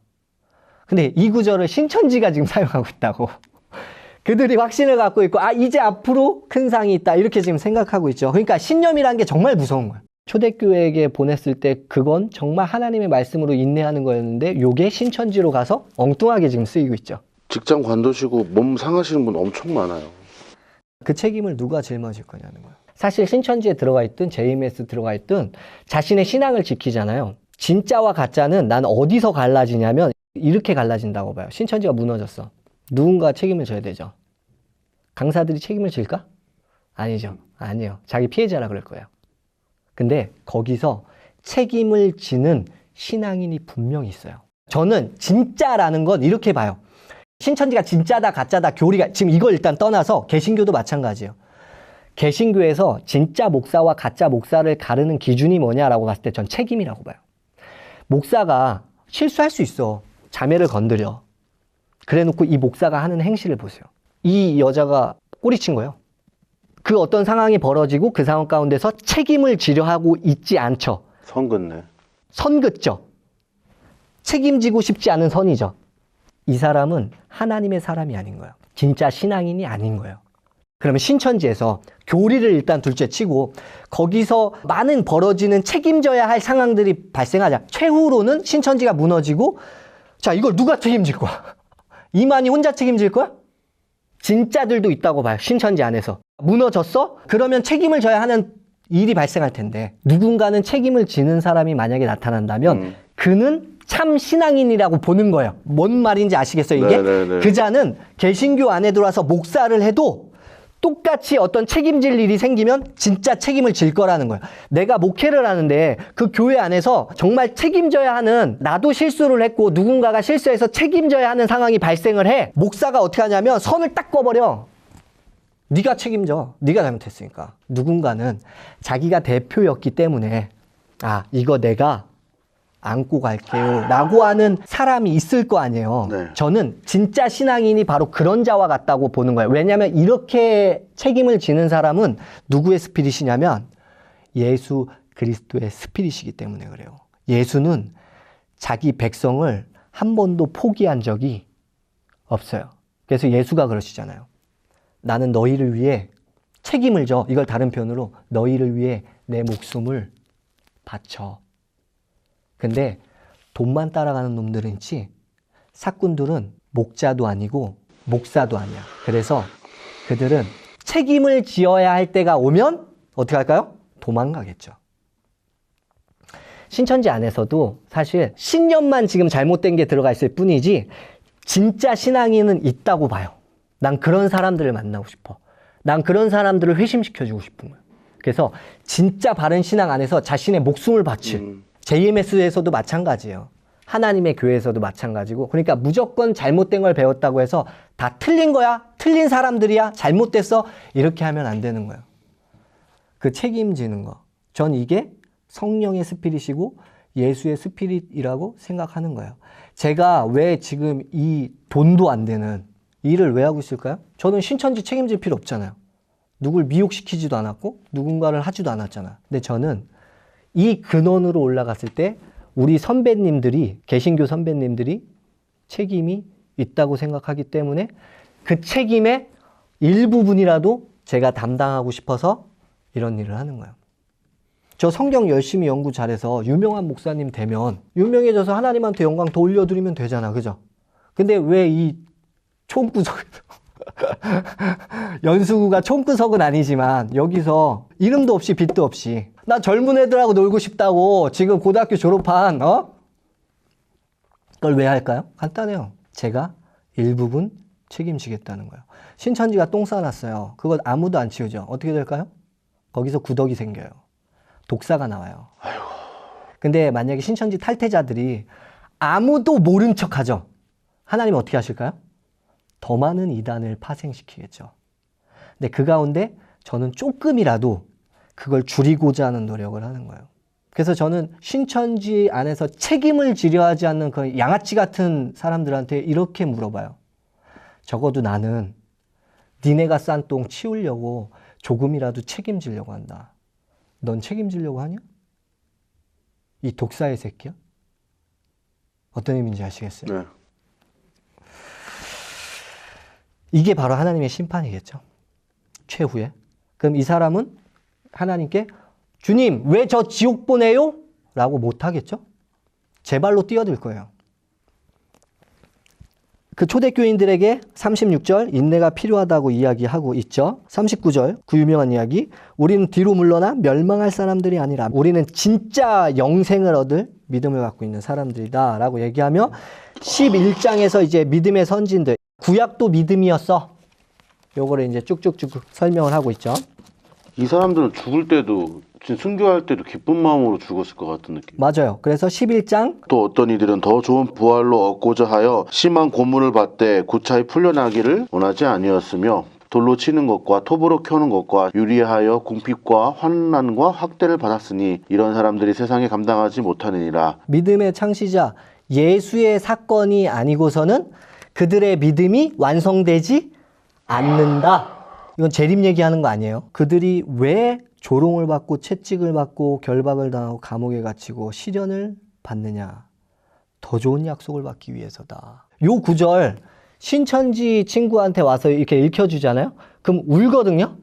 근데 이 구절을 신천지가 지금 사용하고 있다고. 그들이 확신을 갖고 있고 이제 앞으로 큰 상이 있다. 이렇게 지금 생각하고 있죠. 그러니까 신념이라는 게 정말 무서운 거예요. 초대교회에게 보냈을 때 그건 정말 하나님의 말씀으로 인내하는 거였는데 요게 신천지로 가서 엉뚱하게 지금 쓰이고 있죠. 직장 관두시고 몸 상하시는 분 엄청 많아요. 그 책임을 누가 짊어질 거냐는 거예요. 사실 신천지에 들어가 있든 JMS 들어가 있든 자신의 신앙을 지키잖아요. 진짜와 가짜는 난 어디서 갈라지냐면 이렇게 갈라진다고 봐요. 신천지가 무너졌어. 누군가 책임을 져야 되죠. 강사들이 책임을 질까? 아니죠. 아니요. 자기 피해자라 그럴 거예요. 근데 거기서 책임을 지는 신앙인이 분명히 있어요. 저는 진짜라는 건 이렇게 봐요. 신천지가 진짜다 가짜다 교리가 지금 이걸 일단 떠나서 개신교도 마찬가지예요. 개신교에서 진짜 목사와 가짜 목사를 가르는 기준이 뭐냐라고 봤을 때 전 책임이라고 봐요. 목사가 실수할 수 있어. 자매를 건드려. 그래놓고 이 목사가 하는 행실을 보세요. 이 여자가 꼬리친 거예요. 그 어떤 상황이 벌어지고 그 상황 가운데서 책임을 지려 하고 있지 않죠. 선 긋네. 선 긋죠. 책임지고 싶지 않은 선이죠. 이 사람은 하나님의 사람이 아닌 거예요. 진짜 신앙인이 아닌 거예요. 그러면 신천지에서 교리를 일단 둘째 치고 거기서 많은 벌어지는 책임져야 할 상황들이 발생하자. 최후로는 신천지가 무너지고 자, 이걸 누가 책임질 거야? 이만희 혼자 책임질 거야? 진짜들도 있다고 봐요. 신천지 안에서. 무너졌어? 그러면 책임을 져야 하는 일이 발생할 텐데 누군가는 책임을 지는 사람이 만약에 나타난다면 그는 참 신앙인이라고 보는 거예요. 뭔 말인지 아시겠어요? 이게? 네네네. 그 자는 개신교 안에 들어와서 목사를 해도 똑같이 어떤 책임질 일이 생기면 진짜 책임을 질 거라는 거예요. 내가 목회를 하는데 그 교회 안에서 정말 책임져야 하는 나도 실수를 했고 누군가가 실수해서 책임져야 하는 상황이 발생을 해. 목사가 어떻게 하냐면 선을 딱 꺼버려. 네가 책임져. 네가 잘못했으니까. 누군가는 자기가 대표였기 때문에 이거 내가 안고 갈게요 라고 하는 사람이 있을 거 아니에요. 네. 저는 진짜 신앙인이 바로 그런 자와 같다고 보는 거예요. 왜냐하면 이렇게 책임을 지는 사람은 누구의 스피릿이냐면 예수 그리스도의 스피릿이기 때문에 그래요. 예수는 자기 백성을 한 번도 포기한 적이 없어요. 그래서 예수가 그러시잖아요. 나는 너희를 위해 책임을 져. 이걸 다른 표현으로 너희를 위해 내 목숨을 바쳐. 근데 돈만 따라가는 놈들은 있지, 사꾼들은 목자도 아니고 목사도 아니야. 그래서 그들은 책임을 지어야 할 때가 오면 어떻게 할까요? 도망가겠죠. 신천지 안에서도 사실 신념만 지금 잘못된 게 들어가 있을 뿐이지 진짜 신앙인은 있다고 봐요. 난 그런 사람들을 만나고 싶어. 난 그런 사람들을 회심시켜주고 싶은 거예요. 그래서 진짜 바른 신앙 안에서 자신의 목숨을 바칠 JMS에서도 마찬가지예요. 하나님의 교회에서도 마찬가지고, 그러니까 무조건 잘못된 걸 배웠다고 해서 다 틀린 거야, 틀린 사람들이야, 잘못됐어, 이렇게 하면 안 되는 거예요. 그 책임지는 거. 전 이게 성령의 스피릿이고 예수의 스피릿이라고 생각하는 거예요. 제가 왜 지금 이 돈도 안 되는 일을 왜 하고 있을까요? 저는 신천지 책임질 필요 없잖아요. 누굴 미혹시키지도 않았고 누군가를 하지도 않았잖아요. 근데 저는 이 근원으로 올라갔을 때 우리 선배님들이, 개신교 선배님들이 책임이 있다고 생각하기 때문에 그 책임의 일부분이라도 제가 담당하고 싶어서 이런 일을 하는 거예요. 저 성경 열심히 연구 잘해서 유명한 목사님 되면 유명해져서 하나님한테 영광 더 올려드리면 되잖아. 그죠? 근데 왜 이 총구석에서 연수구가 총구석은 아니지만 여기서 이름도 없이 빚도 없이 나 젊은 애들하고 놀고 싶다고 지금 고등학교 졸업한 그걸 왜 할까요? 간단해요. 제가 일부분 책임지겠다는 거예요. 신천지가 똥 싸놨어요. 그걸 아무도 안 치우죠. 어떻게 될까요? 거기서 구더기 생겨요. 독사가 나와요. 근데 만약에 신천지 탈퇴자들이 아무도 모른 척 하죠. 하나님은 어떻게 하실까요? 더 많은 이단을 파생시키겠죠. 근데 그 가운데 저는 조금이라도 그걸 줄이고자 하는 노력을 하는 거예요. 그래서 저는 신천지 안에서 책임을 지려 하지 않는 그 양아치 같은 사람들한테 이렇게 물어봐요. 적어도 나는 니네가 싼 똥 치우려고 조금이라도 책임지려고 한다. 넌 책임지려고 하냐? 이 독사의 새끼야? 어떤 의미인지 아시겠어요? 네. 이게 바로 하나님의 심판이겠죠. 최후에. 그럼 이 사람은 하나님께 주님 왜 저 지옥 보내요? 라고 못하겠죠. 제 발로 뛰어들 거예요. 그 초대교인들에게 36절 인내가 필요하다고 이야기하고 있죠. 39절 그 유명한 이야기, 우리는 뒤로 물러나 멸망할 사람들이 아니라 우리는 진짜 영생을 얻을 믿음을 갖고 있는 사람들이다 라고 얘기하며 11장에서 이제 믿음의 선진들, 구약도 믿음이었어. 요거를 이제 쭉쭉쭉 설명을 하고 있죠. 이 사람들은 죽을 때도, 순교할 때도 기쁜 마음으로 죽었을 것 같은 느낌. 맞아요. 그래서 11장 또 어떤 이들은 더 좋은 부활로 얻고자 하여 심한 고문을 받되 고차히 풀려나기를 원하지 아니었으며 돌로 치는 것과 톱으로 켜는 것과 유리하여 궁핍과 환난과 학대를 받았으니 이런 사람들이 세상에 감당하지 못하느니라. 믿음의 창시자 예수의 사건이 아니고서는 그들의 믿음이 완성되지 않는다. 이건 재림 얘기하는 거 아니에요. 그들이 왜 조롱을 받고 채찍을 받고 결박을 당하고 감옥에 갇히고 시련을 받느냐. 더 좋은 약속을 받기 위해서다. 요 구절 신천지 친구한테 와서 이렇게 읽혀주잖아요. 그럼 울거든요.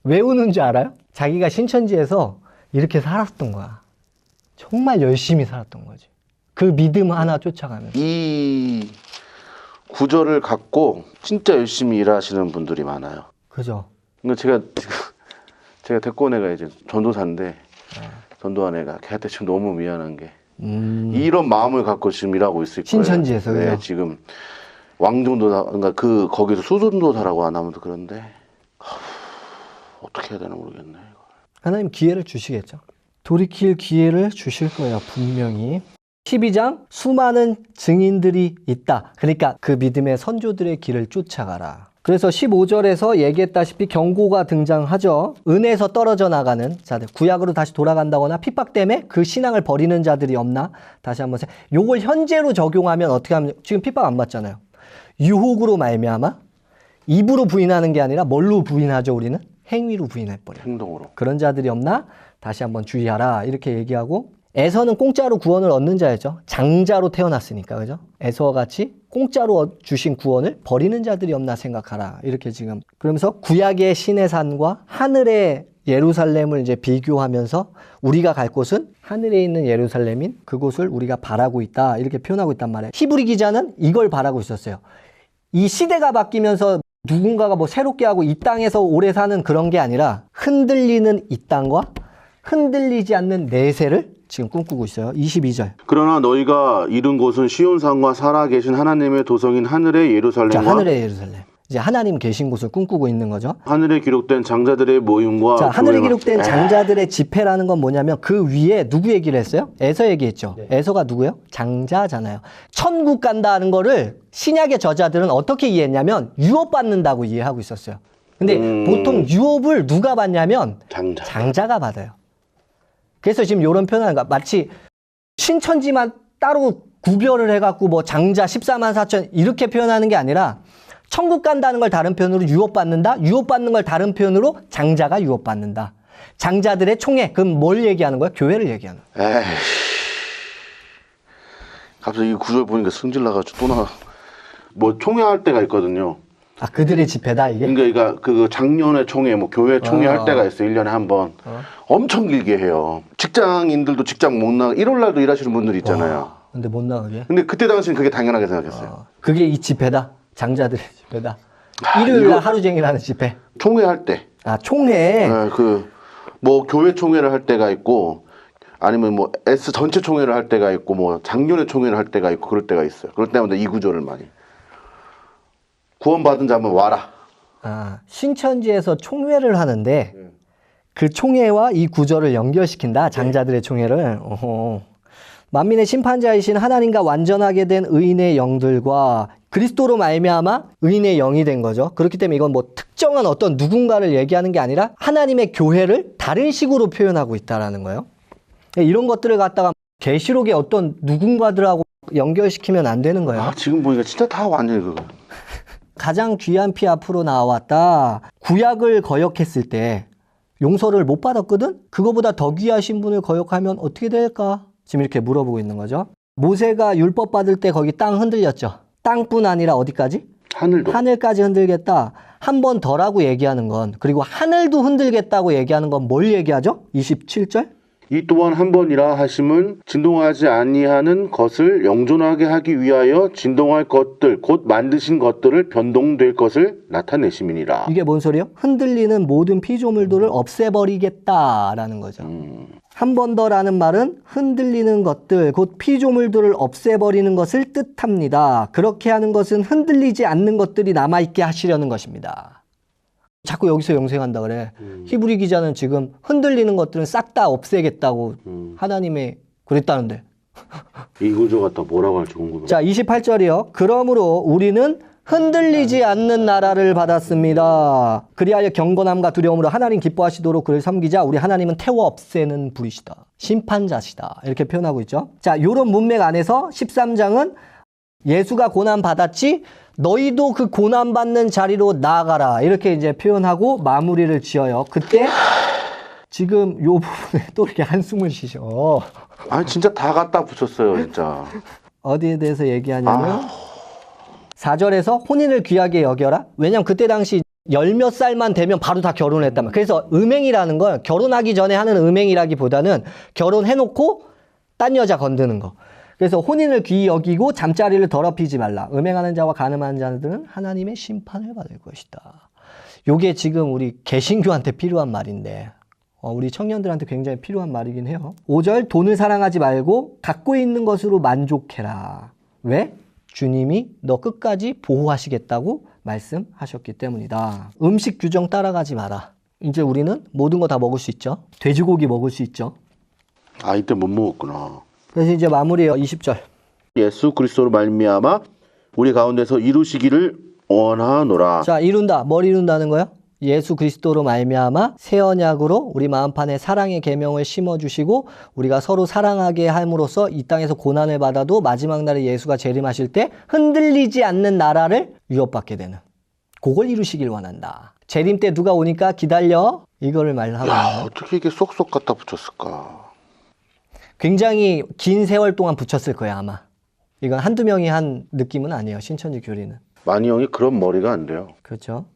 왜 우는지 알아요? 자기가 신천지에서 이렇게 살았던 거야. 정말 열심히 살았던 거지. 그 믿음 하나 쫓아가면서. 이 구절을 갖고 진짜 열심히 일하시는 분들이 많아요. 그죠. 근데 제가 데리고 온 애가 이제 전도사인데 전도한 애가 걔한테 지금 너무 미안한 게 이런 마음을 갖고 지금 일하고 있을 거예요. 신천지에서. 네, 그죠? 지금 왕전도사, 그러니까 그 거기서 수전도사라고 안 하면 그런데 어떻게 해야 되나 모르겠네. 이거. 하나님 기회를 주시겠죠. 돌이킬 기회를 주실 거예요. 분명히. 12장 수많은 증인들이 있다. 그러니까 그 믿음의 선조들의 길을 쫓아가라. 그래서 15절에서 얘기했다시피 경고가 등장하죠. 은에서 떨어져 나가는 자들, 구약으로 다시 돌아간다거나 핍박 때문에 그 신앙을 버리는 자들이 없나? 다시 한번 요걸 현재로 적용하면 어떻게 하면, 지금 핍박 안 받잖아요. 유혹으로 말미암아 입으로 부인하는 게 아니라 뭘로 부인하죠, 우리는? 행위로 부인해버려요. 행동으로. 그런 자들이 없나? 다시 한번 주의하라. 이렇게 얘기하고, 에서는 공짜로 구원을 얻는 자였죠. 장자로 태어났으니까, 그죠? 에서와 같이 공짜로 주신 구원을 버리는 자들이 없나 생각하라. 이렇게 지금. 그러면서 구약의 신의 산과 하늘의 예루살렘을 이제 비교하면서 우리가 갈 곳은 하늘에 있는 예루살렘인 그곳을 우리가 바라고 있다. 이렇게 표현하고 있단 말이에요. 히브리 기자는 이걸 바라고 있었어요. 이 시대가 바뀌면서 누군가가 뭐 새롭게 하고 이 땅에서 오래 사는 그런 게 아니라 흔들리는 이 땅과 흔들리지 않는 내세를 지금 꿈꾸고 있어요. 22절. 그러나 너희가 이른 곳은 시온산과 살아계신 하나님의 도성인 하늘의 예루살렘과 자, 하늘의 예루살렘. 이제 하나님 계신 곳을 꿈꾸고 있는 거죠. 하늘에 기록된 장자들의 모임과 자, 하늘에 교회가- 기록된 장자들의 집회라는 건 뭐냐면 그 위에 누구 얘기를 했어요? 에서 얘기했죠. 에서가 누구예요? 장자잖아요. 천국 간다는 거를 신약의 저자들은 어떻게 이해했냐면 유업받는다고 이해하고 있었어요. 근데 보통 유업을 누가 받냐면 장자가 받아요. 그래서 지금 이런 표현하는 거야. 마치 신천지만 따로 구별을 해갖고 뭐 장자 14만 4천 이렇게 표현하는 게 아니라 천국 간다는 걸 다른 표현으로 유업받는다. 유업받는 걸 다른 표현으로 장자가 유업받는다. 장자들의 총회. 그럼 뭘 얘기하는 거야? 교회를 얘기하는 거야. 에이. 갑자기 이 구절 보니까 승질 나가지고 또 나. 뭐 총회할 때가 있거든요. 아, 그들의 집회다 이게? 그러니까 그 작년에 총회, 뭐 교회 총회 할 때가 있어요. 1년에 한 번. 엄청 길게 해요. 직장인들도 직장 못 나가. 1월 날도 일하시는 분들이 있잖아요. 근데 못 나가게? 근데 그때 당시는 그게 당연하게 생각했어요. 그게 이 집회다. 장자들의 집회다. 일요일 날 하루 종일 하는 집회. 총회할 때. 아, 총회. 네, 뭐 교회 총회를 할 때가 있고 아니면 뭐 S 전체 총회를 할 때가 있고 뭐 작년에 총회를 할 때가 있고 그럴 때가 있어요. 그럴 때마다 이 구절을 많이. 구원받은 자 한번 와라. 아, 신천지에서 총회를 하는데 그 총회와 이 구절을 연결시킨다. 장자들의 총회를. 어허. 만민의 심판자이신 하나님과 완전하게 된 의인의 영들과 그리스도로 말미암아 의인의 영이 된 거죠. 그렇기 때문에 이건 뭐 특정한 어떤 누군가를 얘기하는 게 아니라 하나님의 교회를 다른 식으로 표현하고 있다라는 거예요. 이런 것들을 갖다가 계시록의 어떤 누군가들하고 연결시키면 안 되는 거예요. 아, 지금 보니까 진짜 다 완전히 그거. 가장 귀한 피 앞으로 나왔다. 구약을 거역했을 때 용서를 못 받았거든? 그거보다 더 귀하신 분을 거역하면 어떻게 될까? 지금 이렇게 물어보고 있는 거죠. 모세가 율법 받을 때 거기 땅 흔들렸죠. 땅뿐 아니라 어디까지? 하늘도. 하늘까지 흔들겠다. 한 번 더라고 얘기하는 건, 그리고 하늘도 흔들겠다고 얘기하는 건 뭘 얘기하죠? 27절? 이 또한 한 번이라 하심은 진동하지 아니하는 것을 영존하게 하기 위하여 진동할 것들 곧 만드신 것들을 변동될 것을 나타내심이니라. 이게 뭔 소리예요? 흔들리는 모든 피조물들을 없애버리겠다라는 거죠. 한 번 더라는 말은 흔들리는 것들, 곧 피조물들을 없애버리는 것을 뜻합니다. 그렇게 하는 것은 흔들리지 않는 것들이 남아있게 하시려는 것입니다. 자꾸 여기서 영생한다 그래. 히브리 기자는 지금 흔들리는 것들은 싹 다 없애겠다고 하나님이 그랬다는데. 이 구조가 또 뭐라고 할지 궁금해. 자, 28절이요. 그러므로 우리는 흔들리지 않는 나라를 받았습니다. 그리하여 경건함과 두려움으로 하나님 기뻐하시도록 그를 섬기자. 우리 하나님은 태워 없애는 분이시다. 심판자시다. 이렇게 표현하고 있죠. 자, 요런 문맥 안에서 13장은 예수가 고난 받았지 너희도 그 고난 받는 자리로 나아가라. 이렇게 이제 표현하고 마무리를 지어요. 그때 지금 요 부분에 또 이렇게 한숨을 쉬셔. 아니 진짜 다 갖다 붙였어요 진짜. 어디에 대해서 얘기하냐면 4절에서 혼인을 귀하게 여겨라. 왜냐면 그때 당시 열 몇 살만 되면 바로 다 결혼했단 말이야. 그래서 음행이라는 건 결혼하기 전에 하는 음행이라기보다는 결혼해놓고 딴 여자 건드는 거. 그래서 혼인을 귀히 여기고 잠자리를 더럽히지 말라. 음행하는 자와 간음하는 자들은 하나님의 심판을 받을 것이다. 요게 지금 우리 개신교한테 필요한 말인데 우리 청년들한테 굉장히 필요한 말이긴 해요. 5절 돈을 사랑하지 말고 갖고 있는 것으로 만족해라. 왜? 주님이 너 끝까지 보호하시겠다고 말씀하셨기 때문이다. 음식 규정 따라가지 마라. 이제 우리는 모든 거 다 먹을 수 있죠. 돼지고기 먹을 수 있죠. 아 이때 못 먹었구나. 그래서 이제 마무리해요. 20절. 예수 그리스도로 말미암아 우리 가운데서 이루시기를 원하노라. 자, 이룬다. 뭘 이룬다는 거야? 예수 그리스도로 말미암아 새 언약으로 우리 마음판에 사랑의 계명을 심어주시고 우리가 서로 사랑하게 함으로써 이 땅에서 고난을 받아도 마지막 날에 예수가 재림하실 때 흔들리지 않는 나라를 위협받게 되는, 그걸 이루시길 원한다. 재림 때 누가 오니까 기다려, 이거를 말하고 있는 야, 거예요. 어떻게 이게 쏙쏙 갖다 붙였을까? 굉장히 긴 세월 동안 붙였을 거야 아마. 이건 한두 명이 한 느낌은 아니에요, 신천지 교리는. 만이 형이 그런 머리가 안 돼요. 그렇죠.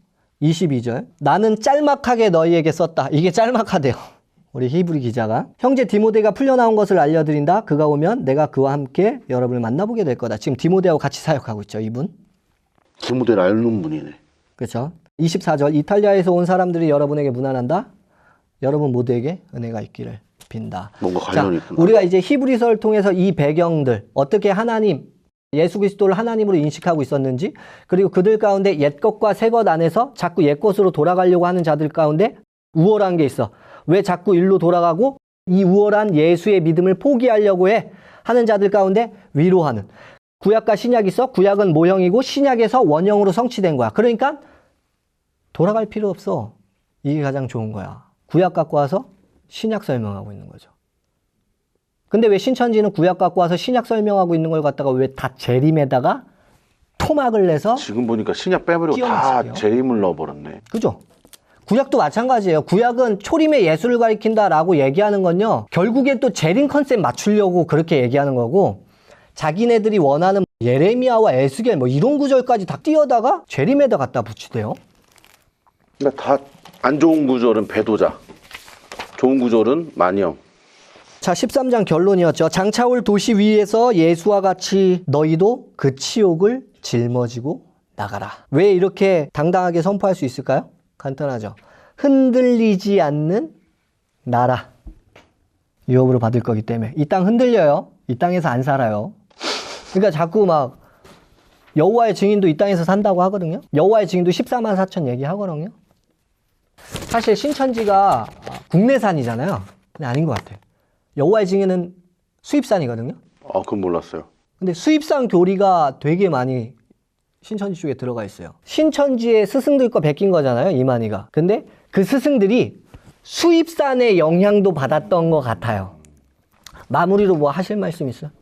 22절. 나는 짤막하게 너희에게 썼다. 이게 짤막하대요. 우리 히브리 기자가. 형제 디모데가 풀려나온 것을 알려드린다. 그가 오면 내가 그와 함께 여러분을 만나보게 될 거다. 지금 디모데하고 같이 사역하고 있죠, 이분. 디모데를 앓는 분이네. 그렇죠. 24절. 이탈리아에서 온 사람들이 여러분에게 문안한다. 여러분 모두에게 은혜가 있기를 빈다. 뭔가 관련이 자, 있구나. 우리가 이제 히브리서를 통해서 이 배경들, 어떻게 하나님, 예수 그리스도를 하나님으로 인식하고 있었는지, 그리고 그들 가운데 옛 것과 새 것 안에서 자꾸 옛 것으로 돌아가려고 하는 자들 가운데 우월한 게 있어. 왜 자꾸 일로 돌아가고 이 우월한 예수의 믿음을 포기하려고 해? 하는 자들 가운데 위로하는. 구약과 신약이 있어. 구약은 모형이고 신약에서 원형으로 성취된 거야. 그러니까 돌아갈 필요 없어. 이게 가장 좋은 거야. 구약 갖고 와서 신약 설명하고 있는 거죠. 근데 왜 신천지는 구약 갖고 와서 신약 설명하고 있는 걸 갖다가 왜 다 재림에다가 토막을 내서, 지금 보니까 신약 빼버리고 다 끼워넣었어요. 재림을 넣어버렸네. 그죠? 구약도 마찬가지예요. 구약은 초림의 예수를 가리킨다라고 얘기하는 건요, 결국엔 또 재림 컨셉 맞추려고 그렇게 얘기하는 거고, 자기네들이 원하는 예레미야와 에스겔 뭐 이런 구절까지 다 띄어다가 재림에다 갖다 붙이대요. 그러니까 다 안 좋은 구절은 배도자, 좋은 구절은 만이 형. 자, 13장 결론이었죠. 장차올 도시 위에서 예수와 같이 너희도 그 치욕을 짊어지고 나가라. 왜 이렇게 당당하게 선포할 수 있을까요? 간단하죠. 흔들리지 않는 나라. 유업으로 받을 거기 때문에. 이 땅 흔들려요. 이 땅에서 안 살아요. 그러니까 자꾸 막 여호와의 증인도 이 땅에서 산다고 하거든요. 여호와의 증인도 14만 4천 얘기하거든요. 사실 신천지가 국내산이잖아요. 근데 아닌 것 같아요. 여호와의 증인은 수입산이거든요. 아, 그건 몰랐어요. 근데 수입산 교리가 되게 많이 신천지 쪽에 들어가 있어요. 신천지의 스승들 거 베낀 거잖아요, 이만희가. 근데 그 스승들이 수입산의 영향도 받았던 것 같아요. 마무리로 뭐 하실 말씀 있어요?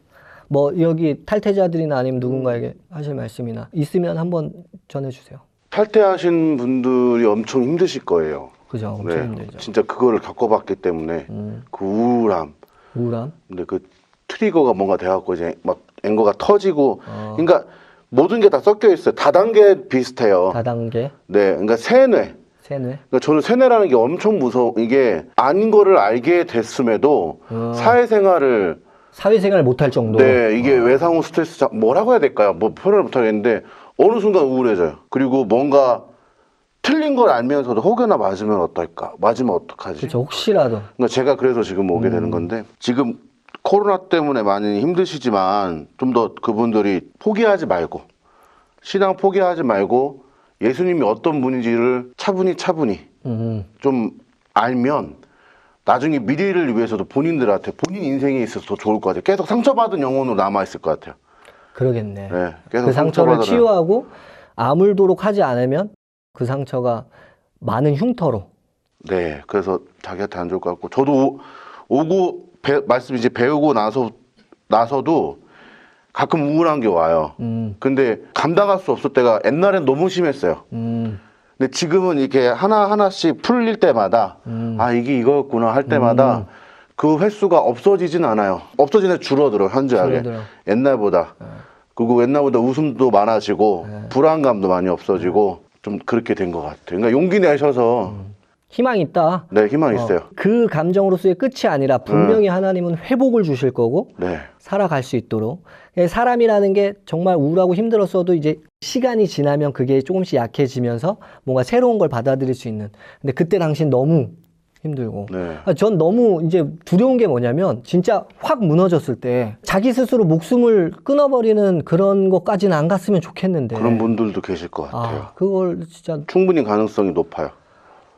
뭐 여기 탈퇴자들이나 아니면 누군가에게 하실 말씀이나 있으면 한번 전해주세요. 탈퇴하신 분들이 엄청 힘드실 거예요. 그죠? 엄청 네, 힘들죠. 진짜 그거를 겪어봤기 때문에 그 우울함. 우울함? 근데 그 트리거가 뭔가 돼갖고 이제 막 앵거가 터지고, 그러니까 모든 게 다 섞여 있어요. 다단계 비슷해요. 다단계? 네, 그러니까 세뇌. 세뇌? 그러니까 저는 세뇌라는 게 엄청 무서워. 이게 아닌 거를 알게 됐음에도 사회생활을, 사회생활을 못할 정도? 네, 이게 외상후 스트레스, 뭐라고 해야 될까요? 뭐 표현을 못하겠는데 어느 순간 우울해져요. 그리고 뭔가 틀린 걸 알면서도 혹여나 맞으면 어떨까? 맞으면 어떡하지? 그렇죠. 혹시라도. 그러니까 제가 그래서 지금 오게 되는 건데, 지금 코로나 때문에 많이 힘드시지만 좀 더 그분들이 포기하지 말고, 신앙 포기하지 말고 예수님이 어떤 분인지를 차분히 좀 알면 나중에 미래를 위해서도 본인들한테 본인 인생에 있어서 더 좋을 것 같아요. 계속 상처받은 영혼으로 남아있을 것 같아요. 그러겠네. 네, 계속 그 상처를 상처받으라. 치유하고 아물도록 하지 않으면 그 상처가 많은 흉터로. 네, 그래서 자기한테 안 좋을 것 같고, 저도 오고 말씀 이제 배우고 나서도 가끔 우울한 게 와요. 근데 감당할 수 없을 때가 옛날엔 너무 심했어요. 근데 지금은 이렇게 하나하나씩 풀릴 때마다 아, 이게 이거였구나 할 때마다 그 횟수가 없어지진 않아요. 없어지는 줄어들어, 현저하게. 줄어들어. 옛날보다. 그리고 옛날보다 웃음도 많아지고 불안감도 많이 없어지고 좀 그렇게 된 것 같아요. 그러니까 용기 내셔서 희망이 있다. 네, 희망 있어요. 그 감정으로서의 끝이 아니라 분명히 하나님은 회복을 주실 거고 네. 살아갈 수 있도록. 사람이라는 게 정말 우울하고 힘들었어도 이제 시간이 지나면 그게 조금씩 약해지면서 뭔가 새로운 걸 받아들일 수 있는. 근데 그때 당신 너무 힘들고. 네. 전 너무 이제 두려운 게 뭐냐면 진짜 확 무너졌을 때 자기 스스로 목숨을 끊어버리는 그런 것까지는 안 갔으면 좋겠는데. 그런 분들도 계실 것 같아요. 아, 그걸 진짜 충분히 가능성이 높아요.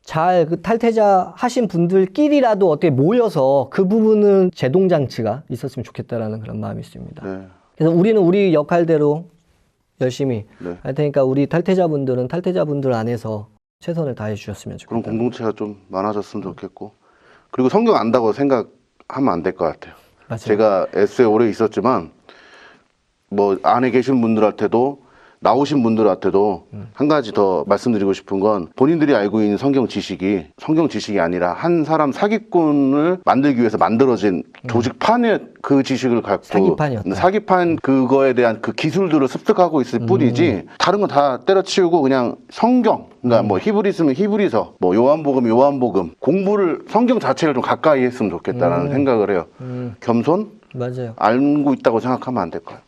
잘 그 탈퇴자 하신 분들끼리라도 어떻게 모여서 그 부분은 제동장치가 있었으면 좋겠다라는 그런 마음이 있습니다. 네. 그래서 우리는 우리 역할대로 열심히 네. 할 테니까 우리 탈퇴자분들은 탈퇴자분들 안에서 최선을 다해 주셨으면 그런 좋겠다. 공동체가 좀 많아졌으면 좋겠고, 그리고 성경 안다고 생각하면 안 될 것 같아요. 맞아요. 제가 S에 오래 있었지만 뭐 안에 계신 분들한테도 나오신 분들한테도 한 가지 더 말씀드리고 싶은 건, 본인들이 알고 있는 성경 지식이 아니라 한 사람 사기꾼을 만들기 위해서 만들어진 조직판의 그 지식을 갖고 사기판이었다. 사기판 그거에 대한 그 기술들을 습득하고 있을 뿐이지, 다른 거 다 때려치우고 그냥 성경, 그러니까 뭐 히브리서면 히브리서, 뭐 요한복음 공부를, 성경 자체를 좀 가까이 했으면 좋겠다라는 생각을 해요. 겸손? 맞아요. 알고 있다고 생각하면 안 될 거예요.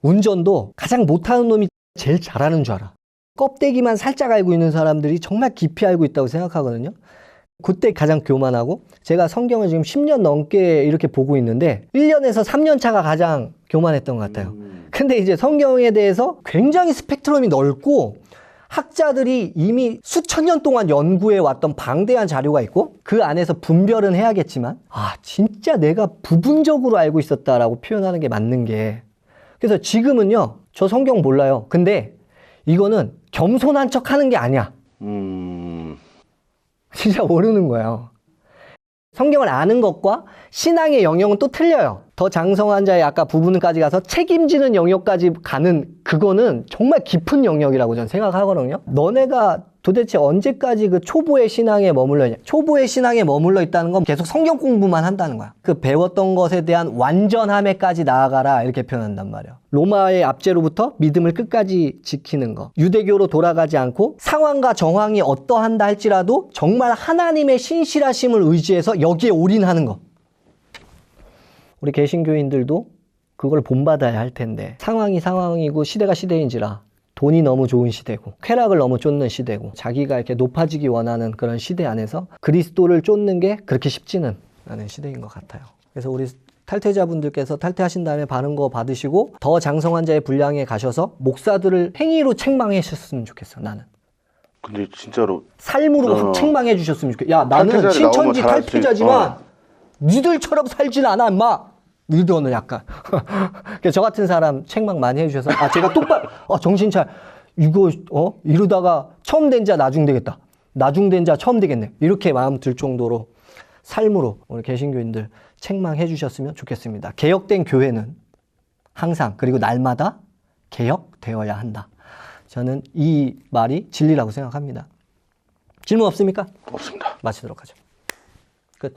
운전도 가장 못하는 놈이 제일 잘하는 줄 알아. 껍데기만 살짝 알고 있는 사람들이 정말 깊이 알고 있다고 생각하거든요. 그때 가장 교만하고, 제가 성경을 지금 10년 넘게 이렇게 보고 있는데 1년에서 3년 차가 가장 교만했던 것 같아요. 근데 이제 성경에 대해서 굉장히 스펙트럼이 넓고 학자들이 이미 수천 년 동안 연구해 왔던 방대한 자료가 있고, 그 안에서 분별은 해야겠지만, 진짜 내가 부분적으로 알고 있었다라고 표현하는 게 맞는 게, 그래서 지금은요, 저 성경 몰라요. 근데 이거는 겸손한 척 하는 게 아니야. 진짜 모르는 거예요. 성경을 아는 것과 신앙의 영역은 또 틀려요. 더 장성한 자의 아까 부분까지 가서 책임지는 영역까지 가는, 그거는 정말 깊은 영역이라고 저는 생각하거든요. 너네가 도대체 언제까지 그 초보의 신앙에 머물러 있냐. 초보의 신앙에 머물러 있다는 건 계속 성경 공부만 한다는 거야. 그 배웠던 것에 대한 완전함에까지 나아가라, 이렇게 표현한단 말이야. 로마의 압제로부터 믿음을 끝까지 지키는 거. 유대교로 돌아가지 않고 상황과 정황이 어떠한다 할지라도 정말 하나님의 신실하심을 의지해서 여기에 올인하는 거. 우리 개신교인들도 그걸 본받아야 할 텐데, 상황이 상황이고 시대가 시대인지라 돈이 너무 좋은 시대고 쾌락을 너무 쫓는 시대고 자기가 이렇게 높아지기 원하는 그런 시대 안에서 그리스도를 쫓는 게 그렇게 쉽지는 않은 시대인 것 같아요. 그래서 우리 탈퇴자분들께서 탈퇴하신 다음에 바른 거 받으시고 더 장성한 자의 분량에 가셔서 목사들을 행위로 책망해 주셨으면 좋겠어. 나는 근데 진짜로 삶으로 책망해 주셨으면 좋겠어. 야, 나는 탈퇴자를 신천지 나오면 잘할 수 탈퇴자지만 니들처럼 살진 않아, 인마. 니들은 약간. 저 같은 사람 책망 많이 해주셔서, 제가 똑바로, 정신 차려. 이거, 이러다가 처음 된 자 나중 되겠다. 나중 된 자 처음 되겠네. 이렇게 마음 들 정도로 삶으로 우리 개신교인들 책망해 주셨으면 좋겠습니다. 개혁된 교회는 항상, 그리고 날마다 개혁되어야 한다. 저는 이 말이 진리라고 생각합니다. 질문 없습니까? 없습니다. 마치도록 하죠. 끝.